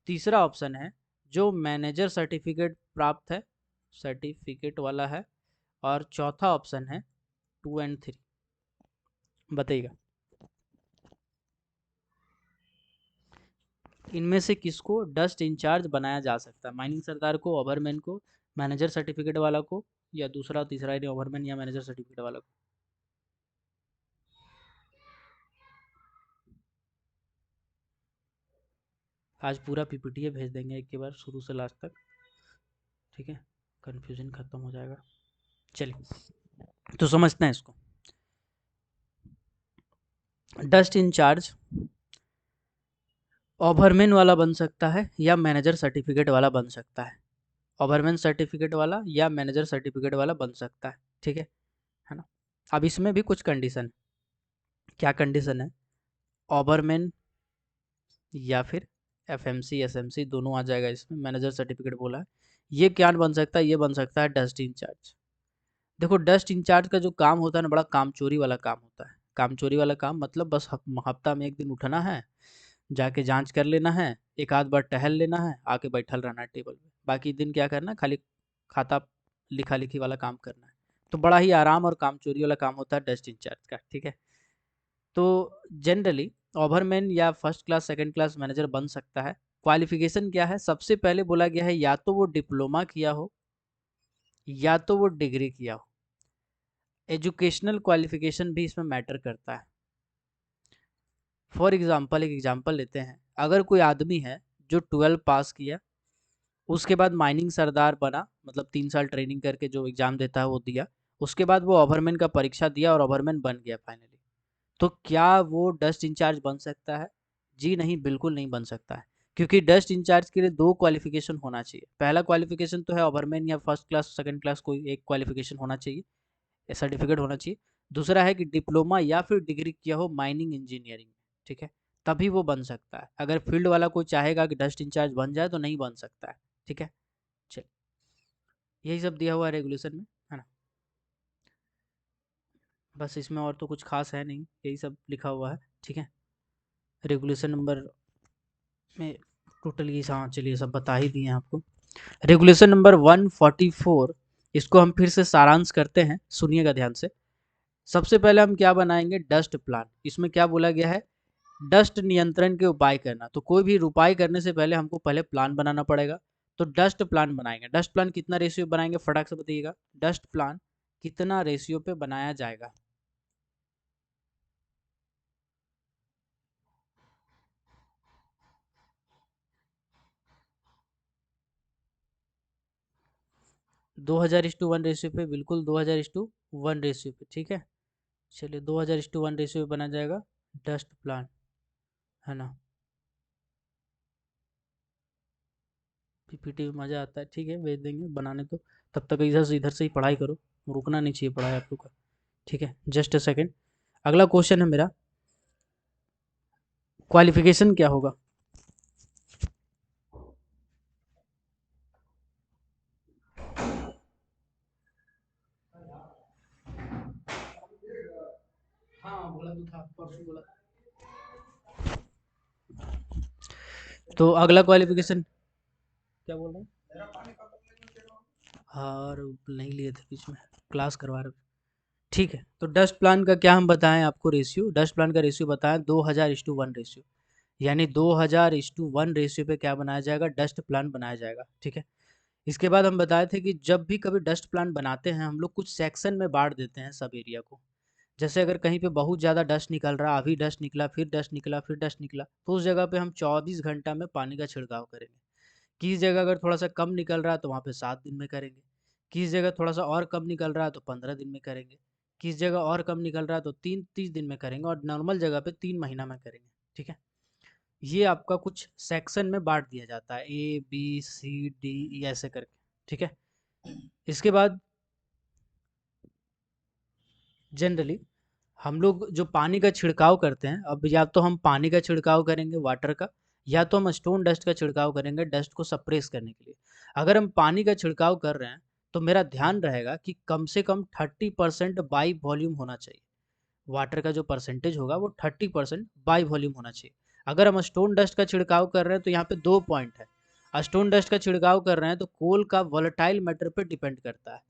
तीसरा ऑप्शन है जो मैनेजर सर्टिफिकेट प्राप्त है, सर्टिफिकेट वाला है, और चौथा ऑप्शन है 2 और 3। बताइएगा इनमें से किसको डस्ट इंचार्ज बनाया जा सकता है, माइनिंग सरदार को, ओवरमैन को, मैनेजर सर्टिफिकेट वाला को, या दूसरा तीसरा यानी ओवरमैन या मैनेजर सर्टिफिकेट वाला को। आज पूरा पीपीटी भेज देंगे एक के बार शुरू से लास्ट तक, ठीक है, कंफ्यूजन खत्म हो जाएगा। चलिए तो समझते हैं इसको। डस्ट इंचार्ज ओवरमैन वाला बन सकता है या मैनेजर सर्टिफिकेट वाला बन सकता है, ओवरमैन सर्टिफिकेट वाला या मैनेजर सर्टिफिकेट वाला बन सकता है, ठीक है ना। अब इसमें भी कुछ कंडीशन, क्या कंडीशन है, ओवरमैन या फिर एफएमसी एसएमसी दोनों आ जाएगा इसमें, मैनेजर सर्टिफिकेट बोला है। ये क्या बन सकता है, ये बन सकता है डस्ट इंचार्ज। देखो डस्ट इंचार्ज का जो काम होता है ना, बड़ा कामचोरी वाला काम होता है। कामचोरी वाला काम मतलब बस हफ्ता में एक दिन उठना है, जाके जांच कर लेना है, एक आध बार टहल लेना है, आके बैठल रहना है टेबल पे, बाकी दिन क्या करना है, खाली खाता लिखा लिखी वाला काम करना है। तो बड़ा ही आराम और कामचोरी वाला काम होता है डस्ट इंचार्ज का, ठीक है। तो जनरली ओवरमैन या first class second class manager बन सकता है। क्वालिफिकेशन क्या है, सबसे पहले बोला गया है या तो वो डिप्लोमा किया हो या तो वो डिग्री किया हो। एजुकेशनल क्वालिफिकेशन भी इसमें मैटर करता है। फॉर एग्जांपल एक एग्जांपल लेते हैं, अगर कोई आदमी है जो 12 पास किया, उसके बाद माइनिंग सरदार बना, मतलब 3 साल ट्रेनिंग करके जो एग्जाम देता है वो दिया, उसके बाद वो ओवरमैन का परीक्षा दिया और ओवरमैन बन गया फाइनली, तो क्या वो डस्ट इंचार्ज बन सकता है? जी नहीं, बिल्कुल नहीं बन सकता है। क्योंकि डस्ट इंचार्ज के लिए 2 क्वालिफिकेशन होना चाहिए। पहला क्वालिफिकेशन तो है ओवरमैन या फर्स्ट क्लास सेकंड क्लास कोई एक क्वालिफिकेशन होना चाहिए, सर्टिफिकेट होना चाहिए। दूसरा है कि डिप्लोमा या फिर डिग्री किया हो माइनिंग इंजीनियरिंग, ठीक है, तभी वो बन सकता है। अगर फील्ड वाला कोई चाहेगा कि डस्ट इंचार्ज बन जाए तो नहीं बन सकता है, ठीक है। चल, यही सब दिया हुआ है रेगुलेशन में, है ना। बस इसमें और तो कुछ खास है नहीं, यही सब लिखा हुआ है, ठीक है। रेगुलेशन नंबर में टोटल ये, हाँ चलिए सब बता ही दिए हैं आपको। रेगुलेशन नंबर 144, इसको हम फिर से सारांश करते हैं, सुनिएगा ध्यान से। सबसे पहले हम क्या बनाएंगे, डस्ट प्लान। इसमें क्या बोला गया है, डस्ट नियंत्रण के उपाय करना। तो कोई भी उपाय करने से पहले हमको पहले प्लान बनाना पड़ेगा। तो डस्ट प्लान बनाएंगे। डस्ट प्लान कितना रेशियो बनाएंगे, फटाक से बताइएगा। डस्ट प्लान कितना रेशियो पे बनाया जाएगा? दो हजार इस टू वन रेशियो पे, बिल्कुल 2000:1 रेशियो पे, ठीक है। चलिए 2000:1 रेशियो पे बना जाएगा डस्ट प्लान, है ना। पीपीटी में मज़ा आता है, ठीक है, भेज देंगे बनाने तो। तब तक इधर से ही पढ़ाई करो, रुकना नहीं चाहिए पढ़ाई आप लोग का, ठीक है। जस्ट अ सेकेंड, अगला क्वेश्चन है मेरा, क्वालिफिकेशन क्या होगा? हाँ बोला तो था, परसों बोला। तो अगला क्वालिफिकेशन क्या बोल रहे हैं? हाँ, और नहीं लिए थे बीच में, क्लास करवा रहे। ठीक है, तो डस्ट प्लान का क्या हम बताएं आपको रेशियो, डस्ट प्लान का रेशियो बताएं 2000:1 रेशियो, यानी 2000:1 रेशियो पे क्या बनाया जाएगा, डस्ट प्लान बनाया जाएगा, ठीक है। इसके बाद हम बताए थे कि जब भी कभी डस्ट प्लान बनाते हैं हम लोग कुछ सेक्शन में बांट देते हैं सब एरिया को। जैसे अगर कहीं पे बहुत ज़्यादा डस्ट निकल रहा, अभी डस्ट निकला, फिर डस्ट निकला, फिर डस्ट निकला, तो उस जगह पे हम 24 घंटा में पानी का छिड़काव करेंगे। किस जगह अगर थोड़ा सा कम निकल रहा है तो वहाँ पे 7 दिन में करेंगे। किस जगह थोड़ा सा और कम निकल रहा है तो 15 दिन में करेंगे। किस जगह और कम निकल रहा है तो 30 दिन में करेंगे, और नॉर्मल जगह पे 3 महीना में करेंगे, ठीक है। ये आपका कुछ सेक्शन में बांट दिया जाता है, A B C D E ऐसे करके, ठीक है। इसके बाद जनरली हम लोग जो पानी का छिड़काव करते हैं, अब या तो हम पानी का छिड़काव करेंगे वाटर का, या तो हम स्टोन डस्ट का छिड़काव करेंगे डस्ट को सप्रेस करने के लिए। अगर हम पानी का छिड़काव कर रहे हैं तो मेरा ध्यान रहेगा कि कम से कम 30% बाई वॉल्यूम होना चाहिए। वाटर का जो परसेंटेज होगा वो 30% बाई वॉल्यूम होना चाहिए। अगर हम स्टोन डस्ट का छिड़काव कर रहे हैं तो यहाँ पे 2 पॉइंट है। स्टोन डस्ट का छिड़काव कर रहे हैं तो कोल का वोलेटाइल मैटर पर डिपेंड करता है।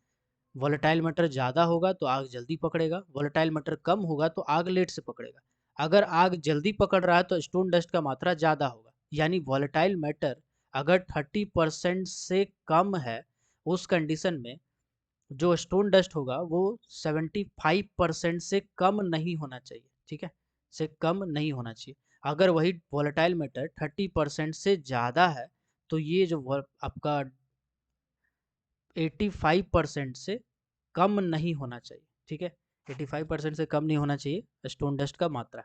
वोलेटाइल मैटर ज़्यादा होगा तो आग जल्दी पकड़ेगा, वोलेटाइल मैटर कम होगा तो आग लेट से पकड़ेगा। अगर आग जल्दी पकड़ रहा है तो स्टोन डस्ट का मात्रा ज़्यादा होगा, यानी वोलेटाइल मैटर अगर 30% से कम है, उस कंडीशन में जो स्टोन डस्ट होगा वो 75% से कम नहीं होना चाहिए, ठीक है, से कम नहीं होना चाहिए। अगर वही वोलेटाइल मैटर 30% से ज़्यादा है तो ये जो आपका 85% से कम नहीं होना चाहिए, ठीक है। 85% से कम नहीं होना चाहिए स्टोन डस्ट का मात्रा।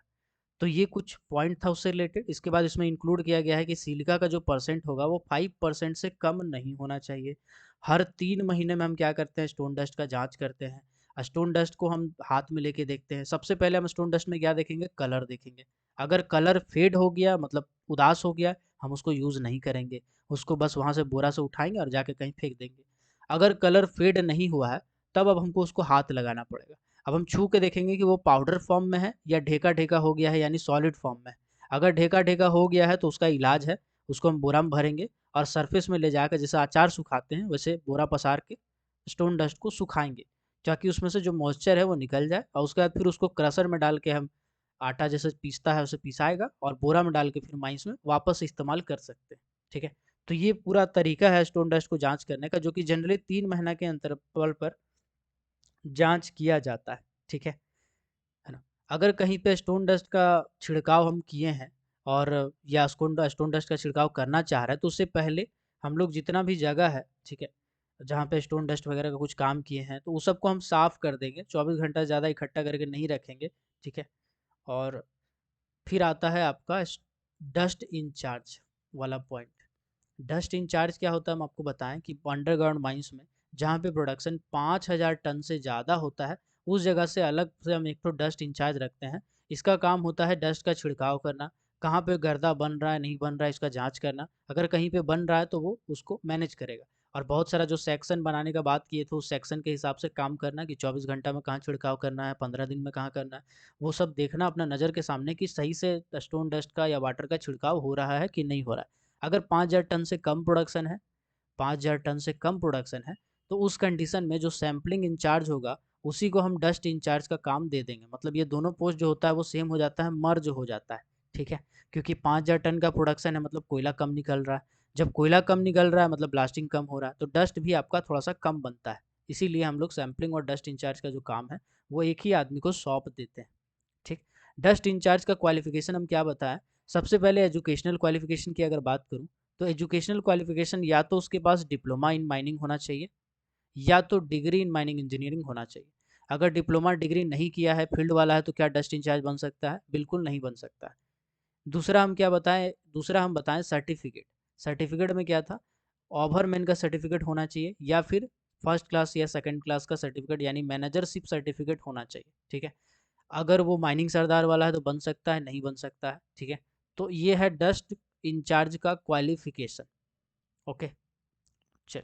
तो ये कुछ पॉइंट था उससे रिलेटेड। इसके बाद इसमें इंक्लूड किया गया है कि सिलिका का जो परसेंट होगा वो 5% से कम नहीं होना चाहिए। हर 3 महीने में हम क्या करते हैं, स्टोन डस्ट का जांच करते हैं। स्टोन डस्ट को हम हाथ में लेके देखते हैं। सबसे पहले हम स्टोन डस्ट में क्या देखेंगे, कलर देखेंगे। अगर कलर फेड हो गया, मतलब उदास हो गया, हम उसको यूज़ नहीं करेंगे। उसको बस वहाँ से बोरा से उठाएंगे और जाके कहीं फेंक देंगे। अगर कलर फेड नहीं हुआ है तब अब हमको उसको हाथ लगाना पड़ेगा। अब हम छू के देखेंगे कि वो पाउडर फॉर्म में है या ढेका ढेका हो गया है, यानी सॉलिड फॉर्म में है। अगर ढेका ढेका हो गया है तो उसका इलाज है, उसको हम बोरा में भरेंगे और सरफेस में ले जाकर जैसे अचार सुखाते हैं वैसे बोरा पसार के स्टोन डस्ट को सुखाएंगे, ताकि उसमें से जो मॉइस्चर है वो निकल जाए। और उसके बाद फिर उसको क्रशर में डाल के हम आटा जैसे पीसता है उसे पिसाएगा और बोरा में डाल के फिर माइंस में वापस इस्तेमाल कर सकते हैं, ठीक है। तो ये पूरा तरीका है स्टोन डस्ट को जांच करने का, जो कि जनरली 3 महीना के अंतराल पर जांच किया जाता है, ठीक है ना। अगर कहीं पे स्टोन डस्ट का छिड़काव हम किए हैं और या स्टोन डस्ट का छिड़काव करना चाह रहे हैं तो उससे पहले हम लोग जितना भी जगह है, ठीक है, जहाँ पे स्टोन डस्ट वगैरह का कुछ काम किए हैं तो उस सबको हम साफ़ कर देंगे। 24 घंटा ज़्यादा इकट्ठा करके नहीं रखेंगे, ठीक है। और फिर आता है आपका डस्ट इंचार्ज वाला पॉइंट। डस्ट इंचार्ज क्या होता है हम आपको बताएं कि अंडरग्राउंड माइंस में जहाँ पे प्रोडक्शन 5,000 टन से ज़्यादा होता है, उस जगह से अलग से हम एक तो डस्ट इंचार्ज रखते हैं। इसका काम होता है डस्ट का छिड़काव करना, कहाँ पे गर्दा बन रहा है नहीं बन रहा है इसका जांच करना। अगर कहीं पे बन रहा है तो वो उसको मैनेज करेगा। और बहुत सारा जो सेक्शन बनाने का बात किए थे उस सेक्शन के हिसाब से काम करना कि 24 घंटा में कहाँ छिड़काव करना है, 15 दिन में कहाँ करना है, वो सब देखना अपना नज़र के सामने कि सही से स्टोन डस्ट का या वाटर का छिड़काव हो रहा है कि नहीं हो रहा है। अगर 5,000 टन से कम प्रोडक्शन है, 5,000 टन से कम प्रोडक्शन है, तो उस कंडीशन में जो सैम्पलिंग इंचार्ज होगा उसी को हम डस्ट इंचार्ज का काम दे देंगे। मतलब ये दोनों पोस्ट जो होता है वो सेम हो जाता है, मर्ज हो जाता है, ठीक है। क्योंकि 5,000 टन का प्रोडक्शन है मतलब कोयला कम निकल रहा है, जब कोयला कम निकल रहा है मतलब ब्लास्टिंग कम हो रहा है, तो डस्ट भी आपका थोड़ा सा कम बनता है। इसीलिए हम लोग सैम्पलिंग और डस्ट इंचार्ज का जो काम है वो एक ही आदमी को सौंप देते हैं। ठीक। डस्ट इंचार्ज का क्वालिफिकेशन हम क्या बताएं? सबसे पहले एजुकेशनल क्वालिफिकेशन की अगर बात करूं, तो एजुकेशनल क्वालिफिकेशन या तो उसके पास डिप्लोमा इन माइनिंग होना चाहिए, या तो डिग्री इन माइनिंग इंजीनियरिंग होना चाहिए। अगर डिप्लोमा डिग्री नहीं किया है, फील्ड वाला है, तो क्या डस्ट इंचार्ज बन सकता है? बिल्कुल नहीं बन सकता है। दूसरा हम क्या बताएं? दूसरा हम बताएं सर्टिफिकेट। सर्टिफिकेट में क्या था? ओवरमैन का सर्टिफिकेट होना चाहिए, या फिर फर्स्ट क्लास या सेकंड क्लास का सर्टिफिकेट, यानी मैनेजरशिप सर्टिफिकेट होना चाहिए। ठीक है। अगर वो माइनिंग सरदार वाला है तो बन सकता है, नहीं बन सकता है। ठीक है। तो ये है डस्ट इंचार्ज का क्वालिफिकेशन। ओके। चल,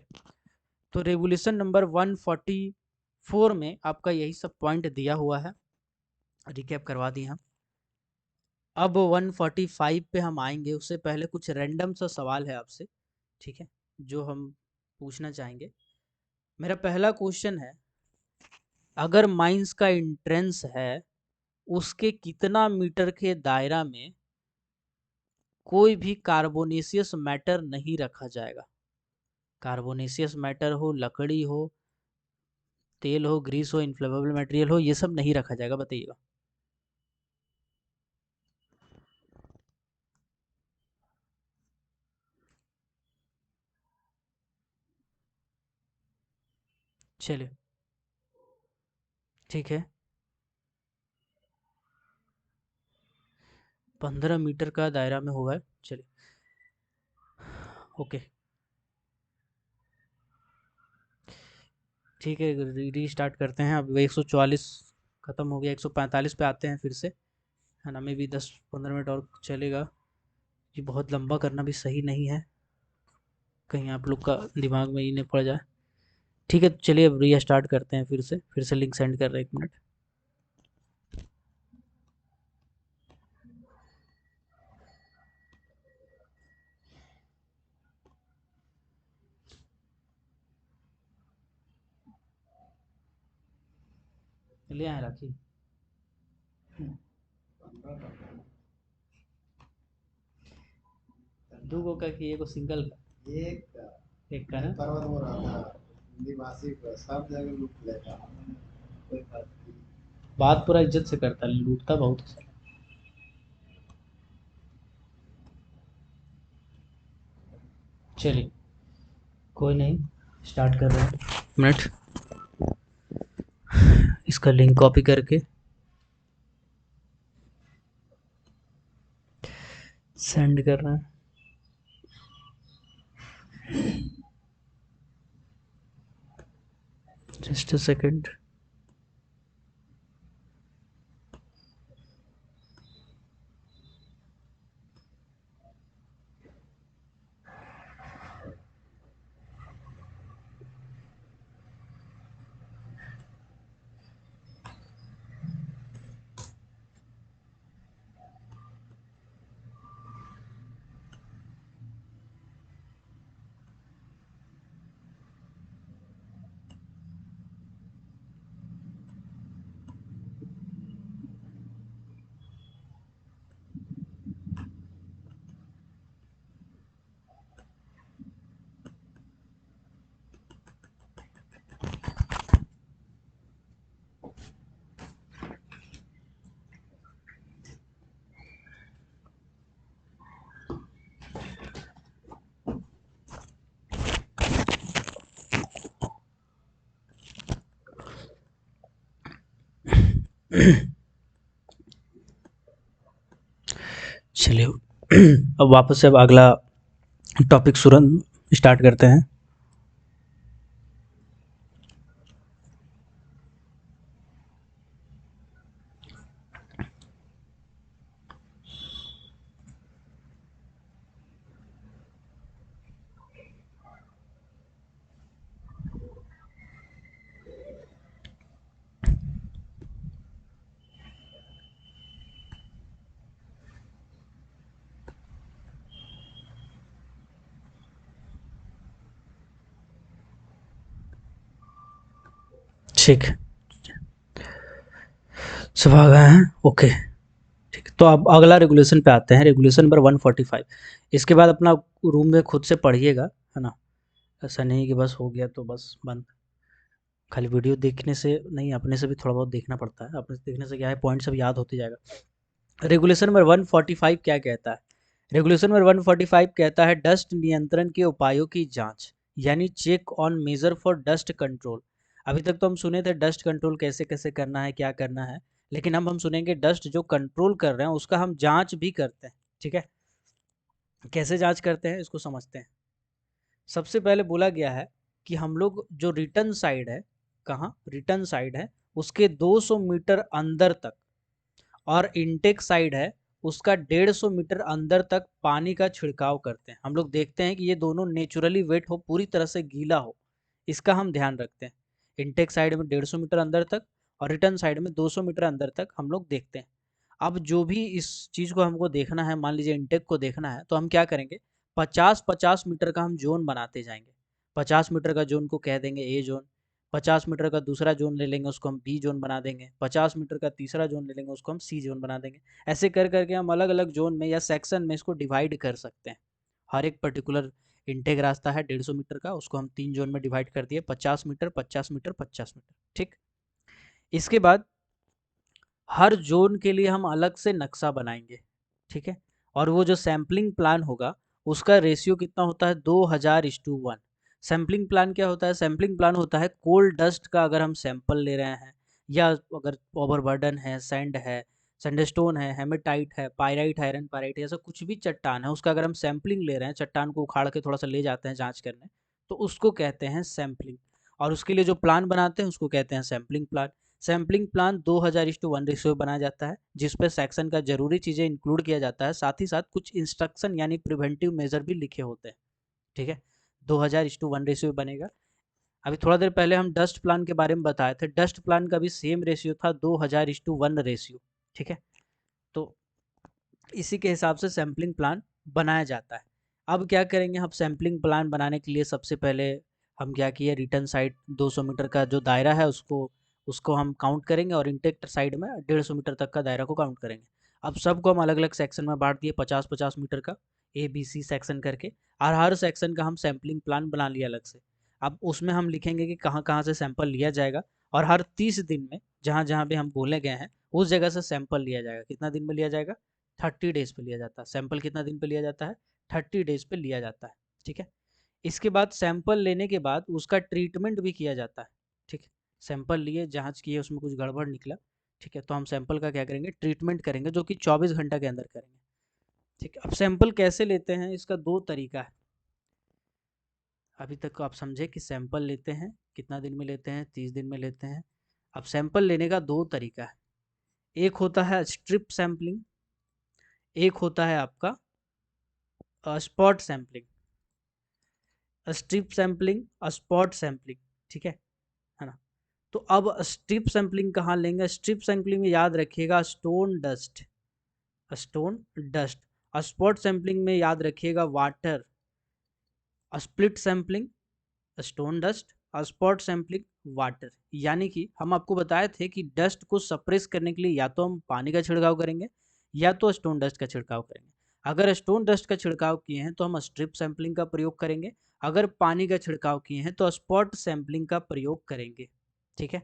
तो रेगुलेशन नंबर 144 में आपका यही सब पॉइंट दिया हुआ है, रिकैप करवा दिए हम। अब 145 पे हम आएंगे, उससे पहले कुछ रैंडम सा सवाल है आपसे, ठीक है, जो हम पूछना चाहेंगे। मेरा पहला क्वेश्चन है, अगर माइंस का एंट्रेंस है, उसके कितना मीटर के दायरा में कोई भी कार्बोनेशियस मैटर नहीं रखा जाएगा? कार्बोनेशियस मैटर हो, लकड़ी हो, तेल हो, ग्रीस हो, इन्फ्लेमेबल मटेरियल हो, ये सब नहीं रखा जाएगा, बताइएगा। चलिए, ठीक है। 15 मीटर का दायरा में होगा। चलिए, ओके, ठीक है। रीस्टार्ट करते हैं। अब 144 ख़त्म हो गया, 145 पे आते हैं फिर से, है ना। में भी 10-15 मिनट और चलेगा। ये बहुत लंबा करना भी सही नहीं है, कहीं आप लोग का दिमाग में ही नहीं पड़ जाए। ठीक है, तो चलिए अब रीस्टार्ट करते हैं फिर से लिंक सेंड कर रहे हैं, 1 मिनट। ले आए राखी। दो गो का कि एगो सिंगल का? एक का ना। पर्वत हो रहा था, हिंदी भाषी को सब जगह लूट लेगा। कोई बात नहीं। बात पूरा इज्जत से करता है, लूटता बहुत है। चलिए, कोई नहीं, स्टार्ट कर रहे हैं। मिनट, इसका लिंक कॉपी करके सेंड कर रहे हैं। Just a second. चलिए, अब वापस से अब अगला टॉपिक तुरंत स्टार्ट करते हैं। ठीक, सब आ गए हैं, ओके। ठीक, तो अब अगला रेगुलेशन पे आते हैं, रेगुलेशन नंबर 145। इसके बाद अपना रूम में खुद से पढ़िएगा, है ना, ऐसा नहीं कि बस हो गया तो बस बंद। खाली वीडियो देखने से नहीं, अपने से भी थोड़ा बहुत देखना पड़ता है, अपने से देखने से क्या है, पॉइंट सब याद होते जाएगा। रेगुलेशन नंबर 145 क्या कहता है? रेगुलेशन नंबर 145 कहता है डस्ट नियंत्रण के उपायों की जांच, यानी check on measure for dust control. अभी तक तो हम सुने थे डस्ट कंट्रोल कैसे कैसे करना है, क्या करना है, लेकिन हम सुनेंगे डस्ट जो कंट्रोल कर रहे हैं उसका हम जांच भी करते हैं। ठीक है, कैसे जांच करते हैं इसको समझते हैं। सबसे पहले बोला गया है कि हम लोग जो रिटर्न साइड है, कहाँ रिटर्न साइड है, उसके 200 मीटर अंदर तक, और इनटेक साइड है उसका 150 मीटर अंदर तक पानी का छिड़काव करते हैं। हम लोग देखते हैं कि ये दोनों नेचुरली वेट हो, पूरी तरह से गीला हो, इसका हम ध्यान रखते हैं। इनटेक साइड में 150 मीटर अंदर तक और रिटर्न साइड में 200 मीटर अंदर तक हम लोग देखते हैं। अब जो भी इस चीज़ को हमको देखना है, मान लीजिए इनटेक को देखना है, तो हम क्या करेंगे, 50-50 मीटर का हम जोन बनाते जाएंगे। 50 मीटर का जोन को कह देंगे ए जोन, 50 मीटर का दूसरा जोन ले लेंगे, उसको हम बी जोन बना देंगे, 50 मीटर का तीसरा जोन ले लेंगे, उसको हम सी जोन बना देंगे। ऐसे कर करके हम अलग अलग जोन में या सेक्शन में इसको डिवाइड कर सकते हैं। हर एक पर्टिकुलर इनटेक रास्ता है 150 मीटर का, उसको हम 3 जोन में डिवाइड कर दिए, 50 मीटर 50 मीटर 50 मीटर। ठीक, इसके बाद हर जोन के लिए हम अलग से नक्शा बनाएंगे। ठीक है, और वो जो सैम्पलिंग प्लान होगा उसका रेशियो कितना होता है, 2000:1। सैम्पलिंग प्लान क्या होता है, सैम्पलिंग प्लान होता है कोल डस्ट का अगर हम सैंपल ले रहे हैं, या अगर ओवरबर्डन है, सैंड है, सैंडस्टोन है, हेमेटाइट है, पायराइट, आयरन पायराइट, ऐसा कुछ भी चट्टान है उसका अगर हम सैम्पलिंग ले रहे हैं, चट्टान को उखाड़ के थोड़ा सा ले जाते हैं जांच करने, तो उसको कहते हैं सैम्पलिंग। और उसके लिए जो प्लान बनाते हैं उसको कहते हैं sampling plan. Sampling plan 2000:1 ratio बनाया जाता है, जिस पे सेक्शन का जरूरी चीज़ें इंक्लूड किया जाता है, साथ ही साथ कुछ इंस्ट्रक्शन यानी प्रिवेंटिव मेजर भी लिखे होते हैं। ठीक है, 2000:1 रेशियो बनेगा। अभी थोड़ा देर पहले हम डस्ट प्लान के बारे में बताए थे, डस्ट प्लान का भी सेम रेशियो था, 2000:1 रेशियो। ठीक है, तो इसी के हिसाब से सैम्पलिंग प्लान बनाया जाता है। अब क्या करेंगे, हम सैम्पलिंग प्लान बनाने के लिए सबसे पहले हम क्या किए, रिटर्न साइड 200 मीटर का जो दायरा है उसको उसको हम काउंट करेंगे, और इंटेक्ट साइड में 150 मीटर तक का दायरा को काउंट करेंगे। अब सबको हम अलग अलग सेक्शन में बांट दिए, 50-50 मीटर का ABC सेक्शन करके, और हर सेक्शन का हम सैम्पलिंग प्लान बना लिया अलग से। अब उसमें हम लिखेंगे कि कहाँ कहाँ से सैंपल लिया जाएगा, और हर 30 दिन में जहाँ जहाँ भी हम बोले गए हैं उस जगह से सैंपल लिया जाएगा। कितना दिन में लिया जाएगा, 30 डेज पे लिया जाता है। सैंपल कितना दिन पे लिया जाता है, 30 डेज पे लिया जाता है। ठीक है, इसके बाद सैंपल लेने के बाद उसका ट्रीटमेंट भी किया जाता है। ठीक है, सैंपल लिए, जांच किए, उसमें कुछ गड़बड़ निकला, ठीक है, तो हम सैंपल का क्या करेंगे, ट्रीटमेंट करेंगे, जो कि 24 घंटा के अंदर करेंगे। ठीक है, अब सैंपल कैसे लेते हैं, इसका दो तरीका है। अभी तक आप समझे कि सैंपल लेते हैं कितना दिन में लेते हैं, 30 दिन में लेते हैं। अब सैंपल लेने का दो तरीका है, एक होता है स्ट्रिप सैंपलिंग, एक होता है आपका spot sampling. Strip sampling, spot sampling. ठीक है ना। तो अब स्ट्रिप सैंपलिंग कहाँ लेंगे, स्ट्रिप सैंपलिंग में याद रखिएगा stone dust, stone dust. Spot sampling में याद रखिएगा water. Split sampling stone dust, spot sampling water. यानी कि हम आपको बताए थे कि डस्ट को सप्रेस करने के लिए या तो हम पानी का छिड़काव करेंगे या तो स्टोन डस्ट का छिड़काव करेंगे। अगर स्टोन डस्ट का छिड़काव किए हैं तो हम स्ट्रिप सैंपलिंग का प्रयोग करेंगे, अगर पानी का छिड़काव किए हैं तो स्पॉट सैंपलिंग का प्रयोग करेंगे। ठीक है,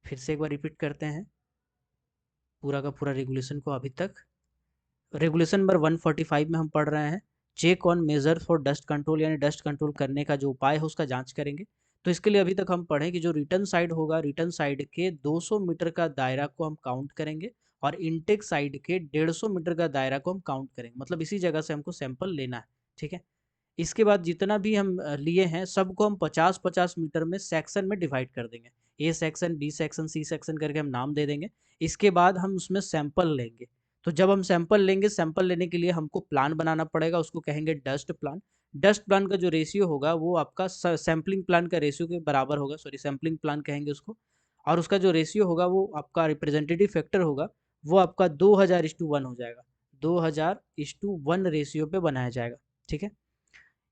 फिर से एक बार रिपीट करते हैं पूरा का पूरा रेगुलेशन को। अभी तक रेगुलेशन नंबर 145 में हम पढ़ रहे हैं check on measure for dust control, यानी डस्ट कंट्रोल करने का जो उपाय है उसका जांच करेंगे। तो इसके लिए अभी तक हम पढ़े कि जो रिटर्न साइड होगा, रिटर्न साइड के 200 मीटर का दायरा को हम काउंट करेंगे, और इनटेक साइड के 150 मीटर का दायरा को हम काउंट करेंगे, मतलब इसी जगह से हमको सैंपल लेना है। ठीक है, इसके बाद जितना भी हम लिए हैं सबको हम 50-50 मीटर में सेक्शन में डिवाइड कर देंगे, A section, B section, C section करके हम नाम दे देंगे। इसके बाद हम उसमें सैंपल लेंगे। तो जब हम सैंपल लेंगे, सैंपल लेने के लिए हमको प्लान बनाना पड़ेगा, उसको कहेंगे डस्ट प्लान। डस्ट प्लान का जो रेशियो होगा वो आपका सैंपलिंग प्लान का रेशियो के बराबर होगा, सॉरी सैंपलिंग प्लान कहेंगे उसको। और उसका जो रेशियो होगा वो आपका रिप्रेजेंटेटिव फैक्टर होगा, वो आपका 2000:1 हो जाएगा, 2000:1 रेशियो पे बनाया जाएगा। ठीक है,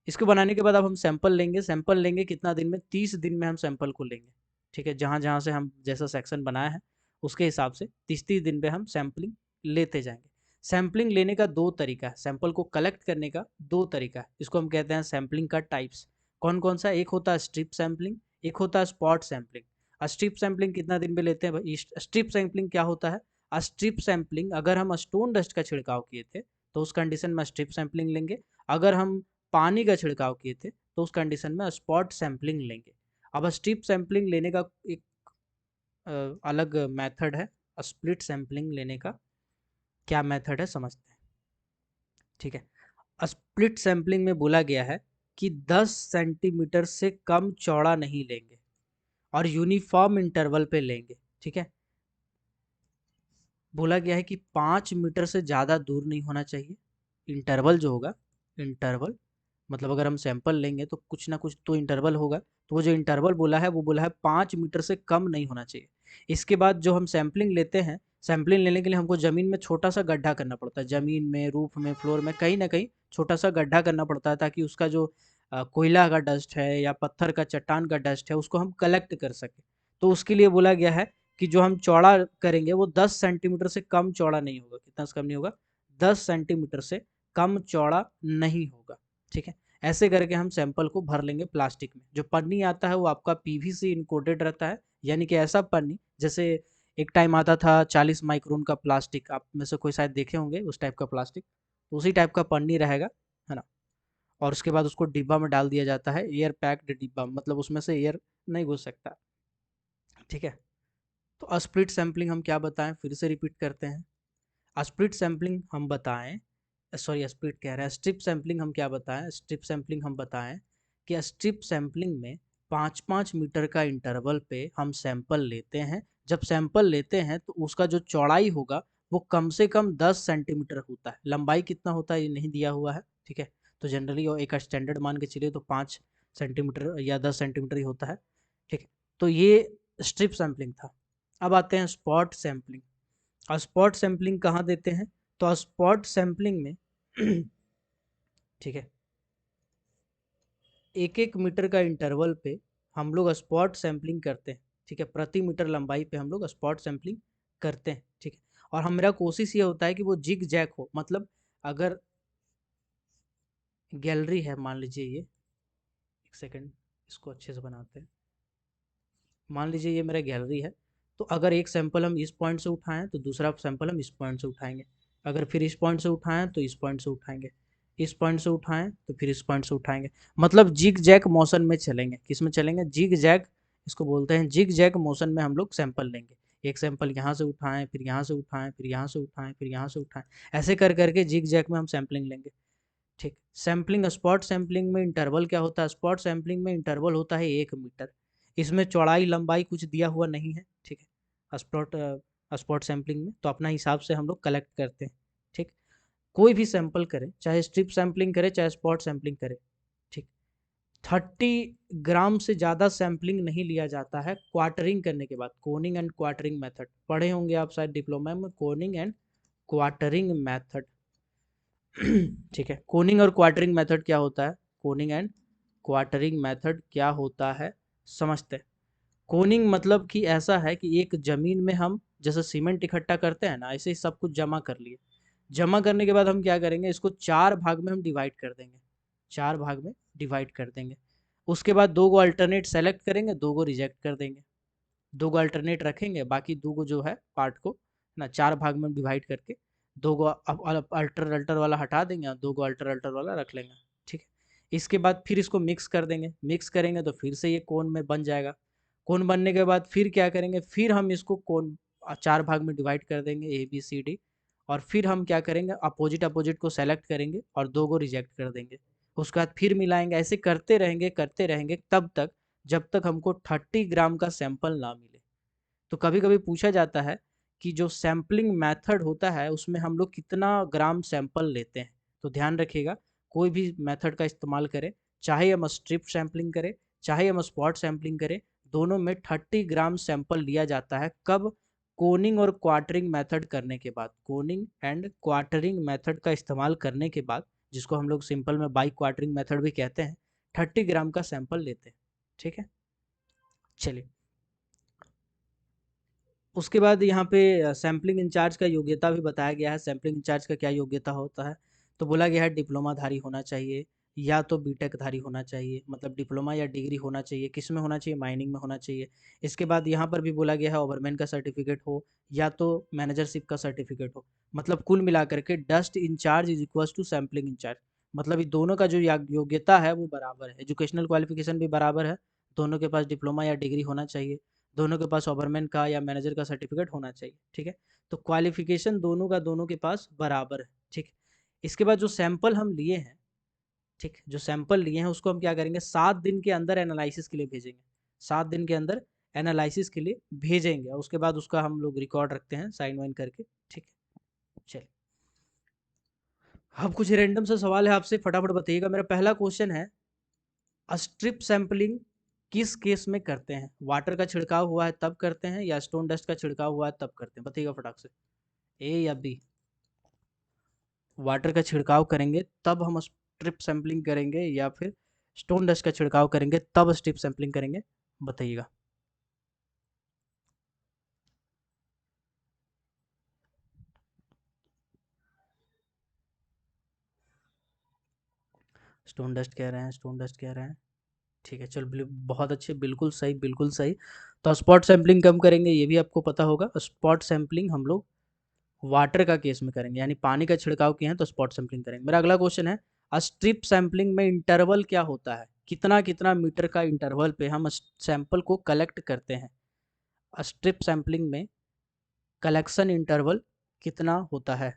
इसको बनाने के बाद अब हम सैंपल लेंगे, सैंपल लेंगे कितना दिन में, 30 दिन में हम सैंपल को लेंगे। ठीक है, जहाँ जहाँ से हम जैसा सेक्शन बनाया है उसके हिसाब से 30-30 दिन पे हम सैंपलिंग लेते जाएंगे। सैम्पलिंग लेने का दो तरीका है, सैंपल को कलेक्ट करने का दो तरीका है, इसको हम कहते हैं सैम्पलिंग का टाइप्स। कौन कौन सा? एक होता है स्ट्रिप सैम्पलिंग, एक होता है स्पॉट सैम्पलिंग। स्ट्रिप सैम्पलिंग कितना दिन में लेते हैं भाई? स्ट्रिप सैम्पलिंग क्या होता है? स्ट्रिप सैम्पलिंग, अगर हम स्टोन डस्ट का छिड़काव किए थे तो उस कंडीशन में स्ट्रिप सैम्पलिंग लेंगे, अगर हम पानी का छिड़काव किए थे तो उस कंडीशन में स्पॉट सैम्पलिंग लेंगे। अब स्ट्रिप सैम्पलिंग लेने का एक अलग मेथड है, स्प्लिट सैम्पलिंग लेने का क्या मेथड है समझते हैं। ठीक है, स्प्लिट सैम्पलिंग में बोला गया है कि 10 सेंटीमीटर से कम चौड़ा नहीं लेंगे और यूनिफॉर्म इंटरवल पे लेंगे। ठीक है, बोला गया है कि 5 मीटर से ज़्यादा दूर नहीं होना चाहिए। इंटरवल जो होगा, इंटरवल मतलब अगर हम सैंपल लेंगे तो कुछ ना कुछ तो इंटरवल होगा, तो वो जो इंटरवल बोला है वो बोला है 5 मीटर से कम नहीं होना चाहिए। इसके बाद जो हम सैंपलिंग लेते हैं, सैंपलिंग लेने के लिए हमको ज़मीन में छोटा सा गड्ढा करना पड़ता है, ज़मीन में, रूफ में, फ्लोर में, कहीं ना कहीं छोटा सा गड्ढा करना पड़ता है ताकि उसका जो कोयला का डस्ट है या पत्थर का, चट्टान का डस्ट है, उसको हम कलेक्ट कर सकें। तो उसके लिए बोला गया है कि जो हम चौड़ा करेंगे वो 10 सेंटीमीटर से कम चौड़ा नहीं होगा। कितना से कम नहीं होगा? 10 सेंटीमीटर से कम चौड़ा नहीं होगा। ठीक है, ऐसे करके हम सैंपल को भर लेंगे प्लास्टिक में। जो पन्नी आता है वो आपका पीवीसी इनकोटेड रहता है, यानी कि ऐसा पन्नी जैसे एक टाइम आता था 40 माइक्रोन का प्लास्टिक, आप में से कोई शायद देखे होंगे उस टाइप का प्लास्टिक, तो उसी टाइप का पन्नी रहेगा, है ना। और उसके बाद उसको डिब्बा में डाल दिया जाता है, एयर पैक्ड डिब्बा, मतलब उसमें से एयर नहीं घुस सकता। ठीक है, तो स्प्लिट सैम्पलिंग हम क्या बताएं, फिर से रिपीट करते हैं। स्प्लिट सैम्पलिंग हम बताएं, सॉरी स्प्लिट कह रहे हैं, स्ट्रिप सैम्पलिंग हम क्या बताएं? स्ट्रिप सैम्पलिंग हम बताएं कि स्ट्रिप सैम्पलिंग में 5-5 मीटर का इंटरवल पे हम सैंपल लेते हैं। जब सैंपल लेते हैं तो उसका जो चौड़ाई होगा वो कम से कम 10 सेंटीमीटर होता है। लंबाई कितना होता है ये नहीं दिया हुआ है। ठीक है, तो जनरली एक स्टैंडर्ड मान के चलिए तो 5 सेंटीमीटर या 10 सेंटीमीटर ही होता है। ठीक है, तो ये स्ट्रिप सैम्पलिंग था। अब आते हैं स्पॉट सैम्पलिंग। और स्पॉट सैम्पलिंग कहाँ देते हैं? तो स्पॉट सैम्पलिंग में ठीक है, 1-1 मीटर का इंटरवल पे हम लोग स्पॉट सैम्पलिंग करते हैं। ठीक है, प्रति मीटर लंबाई पे हम लोग स्पॉट सैम्पलिंग करते हैं। ठीक है, और हमारा कोशिश ये होता है कि वो जिग जैग हो, मतलब अगर गैलरी है, मान लीजिए ये, एक सेकेंड इसको अच्छे से बनाते हैं। मान लीजिए ये मेरा गैलरी है, तो अगर एक सैंपल हम इस पॉइंट से उठाएं तो दूसरा सैंपल हम इस पॉइंट से उठाएंगे, अगर फिर इस पॉइंट से उठाएं तो इस पॉइंट से उठाएंगे, इस पॉइंट से उठाएं तो फिर इस पॉइंट से उठाएंगे, मतलब जिग जैग मोशन में चलेंगे। किस में चलेंगे? जिग जैग, इसको बोलते हैं जिग जैग मोशन में हम लोग सैंपल लेंगे। एक सैंपल यहाँ से उठाएं, फिर यहाँ से उठाएं, फिर यहाँ से उठाएं, फिर यहाँ से उठाएं, ऐसे कर करके जिग जैग में हम सैंपलिंग लेंगे। ठीक, सैम्पलिंग, स्पॉट सैम्पलिंग में इंटरवल क्या होता है? स्पॉट सैम्पलिंग में इंटरवल होता है 1 मीटर। इसमें चौड़ाई लंबाई कुछ दिया हुआ नहीं है। ठीक है, स्पॉट स्पॉट सैम्पलिंग में तो अपना हिसाब से हम लोग कलेक्ट करते हैं। ठीक, कोई भी सैंपल करें, चाहे स्ट्रिप सैम्पलिंग करे चाहे स्पॉट सैम्पलिंग करे। ठीक, 30 ग्राम से ज़्यादा सैम्पलिंग नहीं लिया जाता है क्वार्टरिंग करने के बाद। कोनिंग एंड क्वार्टरिंग मेथड पढ़े होंगे आप शायद डिप्लोमा में, कोनिंग एंड क्वार्टरिंग मेथड। ठीक है, कोनिंग और क्वार्टरिंग मेथड क्या होता है? कोनिंग एंड क्वार्टरिंग मेथड क्या होता है समझते हैं। कोनिंग मतलब कि ऐसा है कि एक जमीन में हम जैसे सीमेंट इकट्ठा करते हैं ना, ऐसे ही सब कुछ जमा कर लिए। जमा करने के बाद हम क्या करेंगे, इसको 4 भाग में हम डिवाइड कर देंगे, 4 भाग में डिवाइड कर देंगे। उसके बाद 2 गो अल्टरनेट सेलेक्ट करेंगे, 2 गो रिजेक्ट कर देंगे, 2 गो अल्टरनेट रखेंगे, बाकी 2 गो जो है पार्ट को ना 4 भाग में डिवाइड करके 2 गो अल्टर अल्टर वाला हटा देंगे और 2 गो अल्टर अल्टर वाला रख लेंगे। ठीक है, इसके बाद फिर इसको मिक्स कर देंगे, मिक्स करेंगे तो फिर से ये कोन में बन जाएगा। कोन बनने के बाद फिर क्या करेंगे, फिर हम इसको कोन 4 भाग में डिवाइड कर देंगे, ABCD, और फिर हम क्या करेंगे, अपोजिट अपोजिट को सेलेक्ट करेंगे और 2 गो रिजेक्ट कर देंगे। उसके बाद फिर मिलाएंगे, ऐसे करते रहेंगे तब तक जब तक हमको 30 ग्राम का सैंपल ना मिले। तो कभी कभी पूछा जाता है कि जो सैम्पलिंग मेथड होता है उसमें हम लोग कितना ग्राम सैंपल लेते हैं। तो ध्यान रखिएगा, कोई भी मेथड का इस्तेमाल करें, चाहे हम स्ट्रिप सैम्पलिंग करें चाहे हम स्पॉट सैम्पलिंग करें, दोनों में 30 ग्राम सैंपल लिया जाता है। कब? कोनिंग और क्वार्टरिंग मेथड करने के बाद, कोनिंग एंड क्वार्टरिंग मेथड का इस्तेमाल करने के बाद, जिसको हम लोग सिंपल में बाई क्वार्टरिंग मेथड भी कहते हैं, 30 ग्राम का सैंपल लेते हैं। ठीक है, चलिए उसके बाद यहाँ पे सैम्पलिंग इंचार्ज का योग्यता भी बताया गया है। सैम्पलिंग इंचार्ज का क्या योग्यता होता है, तो बोला गया है डिप्लोमाधारी होना चाहिए या तो बीटेकधारी होना चाहिए, मतलब डिप्लोमा या डिग्री होना चाहिए। किस में होना चाहिए? माइनिंग में होना चाहिए। इसके बाद यहाँ पर भी बोला गया है ओवरमैन का सर्टिफिकेट हो या तो मैनेजरशिप का सर्टिफिकेट हो। मतलब कुल मिलाकर के dust incharge is equals to sampling incharge. मतलब ये दोनों का जो योग्यता है वो बराबर है, एजुकेशनल क्वालिफिकेशन भी बराबर है। दोनों के पास डिप्लोमा या डिग्री होना चाहिए, दोनों के पास ओवरमैन का या मैनेजर का सर्टिफिकेट होना चाहिए। ठीक है, तो क्वालिफिकेशन दोनों का दोनों के पास बराबर है। ठीक, इसके बाद जो सैंपल हम लिए हैं, ठीक, जो सैंपल लिए हैं उसको हम क्या करेंगे, 7 दिन के अंदर एनालिसिस के लिए भेजेंगे। 7 दिन के अंदर एनालिसिस के लिए भेजेंगे, और उसके बाद उसका हम लोग रिकॉर्ड रखते हैं साइन वाइन करके। ठीक है, चलिए अब कुछ रैंडम सा सवाल है आपसे, फटाफट बताइएगा। मेरा पहला क्वेश्चन है, स्ट्रिप सैंपलिंग किस केस में करते हैं? वाटर का छिड़काव हुआ है तब करते हैं, या स्टोन डस्ट का छिड़काव हुआ है तब करते हैं? बताइएगा फटाक से, ए या बी। वाटर का छिड़काव करेंगे तब हम स्ट्रिप सैंपलिंग करेंगे, या फिर स्टोन डस्ट का छिड़काव करेंगे तब स्ट्रिप सैंपलिंग करेंगे? बताइएगा। स्टोन डस्ट कह रहे हैं, स्टोन डस्ट कह रहे हैं। ठीक है, चलो बहुत अच्छे, बिल्कुल सही, बिल्कुल सही। तो स्पॉट सैंपलिंग कम करेंगे, ये भी आपको पता होगा। स्पॉट सैंपलिंग हम लोग वाटर का केस में करेंगे, यानी पानी का छिड़काव किए हैं तो स्पॉट सैंपलिंग करेंगे। मेरा अगला क्वेश्चन है, स्ट्रिप सैंपलिंग में इंटरवल क्या होता है? कितना कितना मीटर का इंटरवल पे हम सैंपल को कलेक्ट करते हैं? स्ट्रिप सैंपलिंग में कलेक्शन इंटरवल कितना होता है?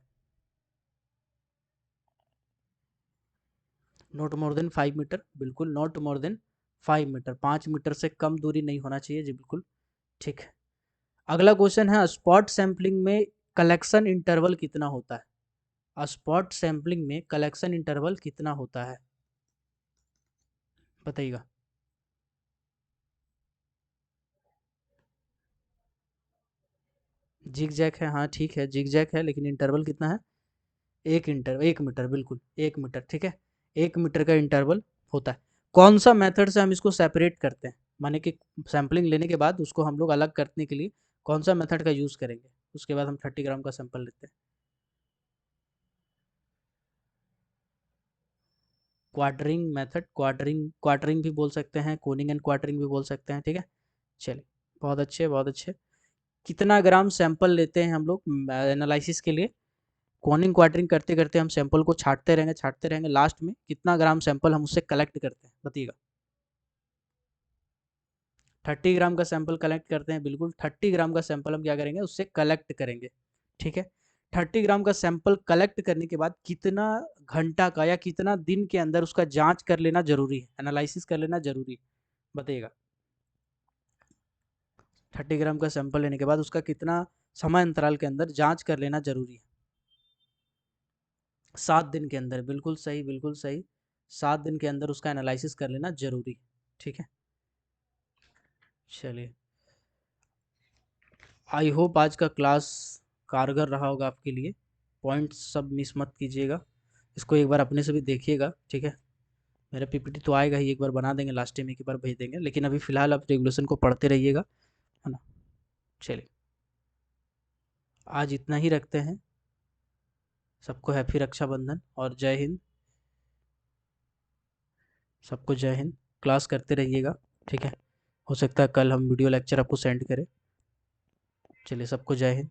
नॉट मोर देन 5 मीटर, बिल्कुल not more than 5 metre, 5 metre से कम दूरी नहीं होना चाहिए जी, बिल्कुल ठीक है। अगला क्वेश्चन है, स्पॉट सैंपलिंग में कलेक्शन इंटरवल कितना होता है? स्पॉट सैंपलिंग में कलेक्शन इंटरवल कितना होता है? बताइएगा। जिग जैक है, हाँ ठीक है, जिग जैक है, लेकिन इंटरवल कितना है? 1 मीटर, बिल्कुल 1 मीटर, ठीक है। 1 मीटर का इंटरवल होता है। कौन सा मेथड से हम इसको सेपरेट करते हैं, माने कि सैंपलिंग लेने के बाद उसको हम लोग अलग करने के लिए कौन सा मेथड का यूज़ करेंगे? उसके बाद हम 30 ग्राम का सैंपल लेते हैं। क्वार्टरिंग मेथड, क्वार्टरिंग, क्वार्टरिंग भी बोल सकते हैं, कोनिंग एंड क्वार्टरिंग भी बोल सकते हैं। ठीक है, चलिए बहुत अच्छे, बहुत अच्छे। कितना ग्राम सैंपल लेते हैं हम लोग एनालिसिस के लिए? कॉनिंग क्वार्टरिंग करते करते हम सैंपल को छांटते रहेंगे, लास्ट में कितना ग्राम सैंपल हम उससे कलेक्ट करते हैं? बताइएगा। 30 ग्राम का सैंपल कलेक्ट करते हैं, बिल्कुल 30 ग्राम का सैंपल हम क्या करेंगे, उससे कलेक्ट करेंगे। ठीक है, 30 ग्राम का सैंपल कलेक्ट करने के बाद कितना घंटा का या कितना दिन के अंदर उसका जांच कर लेना जरूरी है, एनालिसिस कर लेना जरूरी है? बताइएगा। 30 ग्राम का सैंपल लेने के बाद उसका कितना समय अंतराल के अंदर जांच कर लेना जरूरी है? 7 दिन के अंदर, बिल्कुल सही, बिल्कुल सही। 7 दिन के अंदर उसका एनालिसिस कर लेना जरूरी। ठीक है, चलिए आई होप आज का क्लास कारगर रहा होगा आपके लिए। पॉइंट्स सब मिस मत कीजिएगा, इसको एक बार अपने से भी देखिएगा। ठीक है, मेरा पीपीटी तो आएगा ही, एक बार बना देंगे, लास्ट टाइम एक बार भेज देंगे, लेकिन अभी फ़िलहाल आप रेगुलेशन को पढ़ते रहिएगा, है ना। चलिए आज इतना ही रखते हैं। सबको हैप्पी रक्षाबंधन और जय हिंद। सबको जय हिंद। क्लास करते रहिएगा, ठीक है। हो सकता है कल हम वीडियो लेक्चर आपको सेंड करें। चलिए सबको जय हिंद।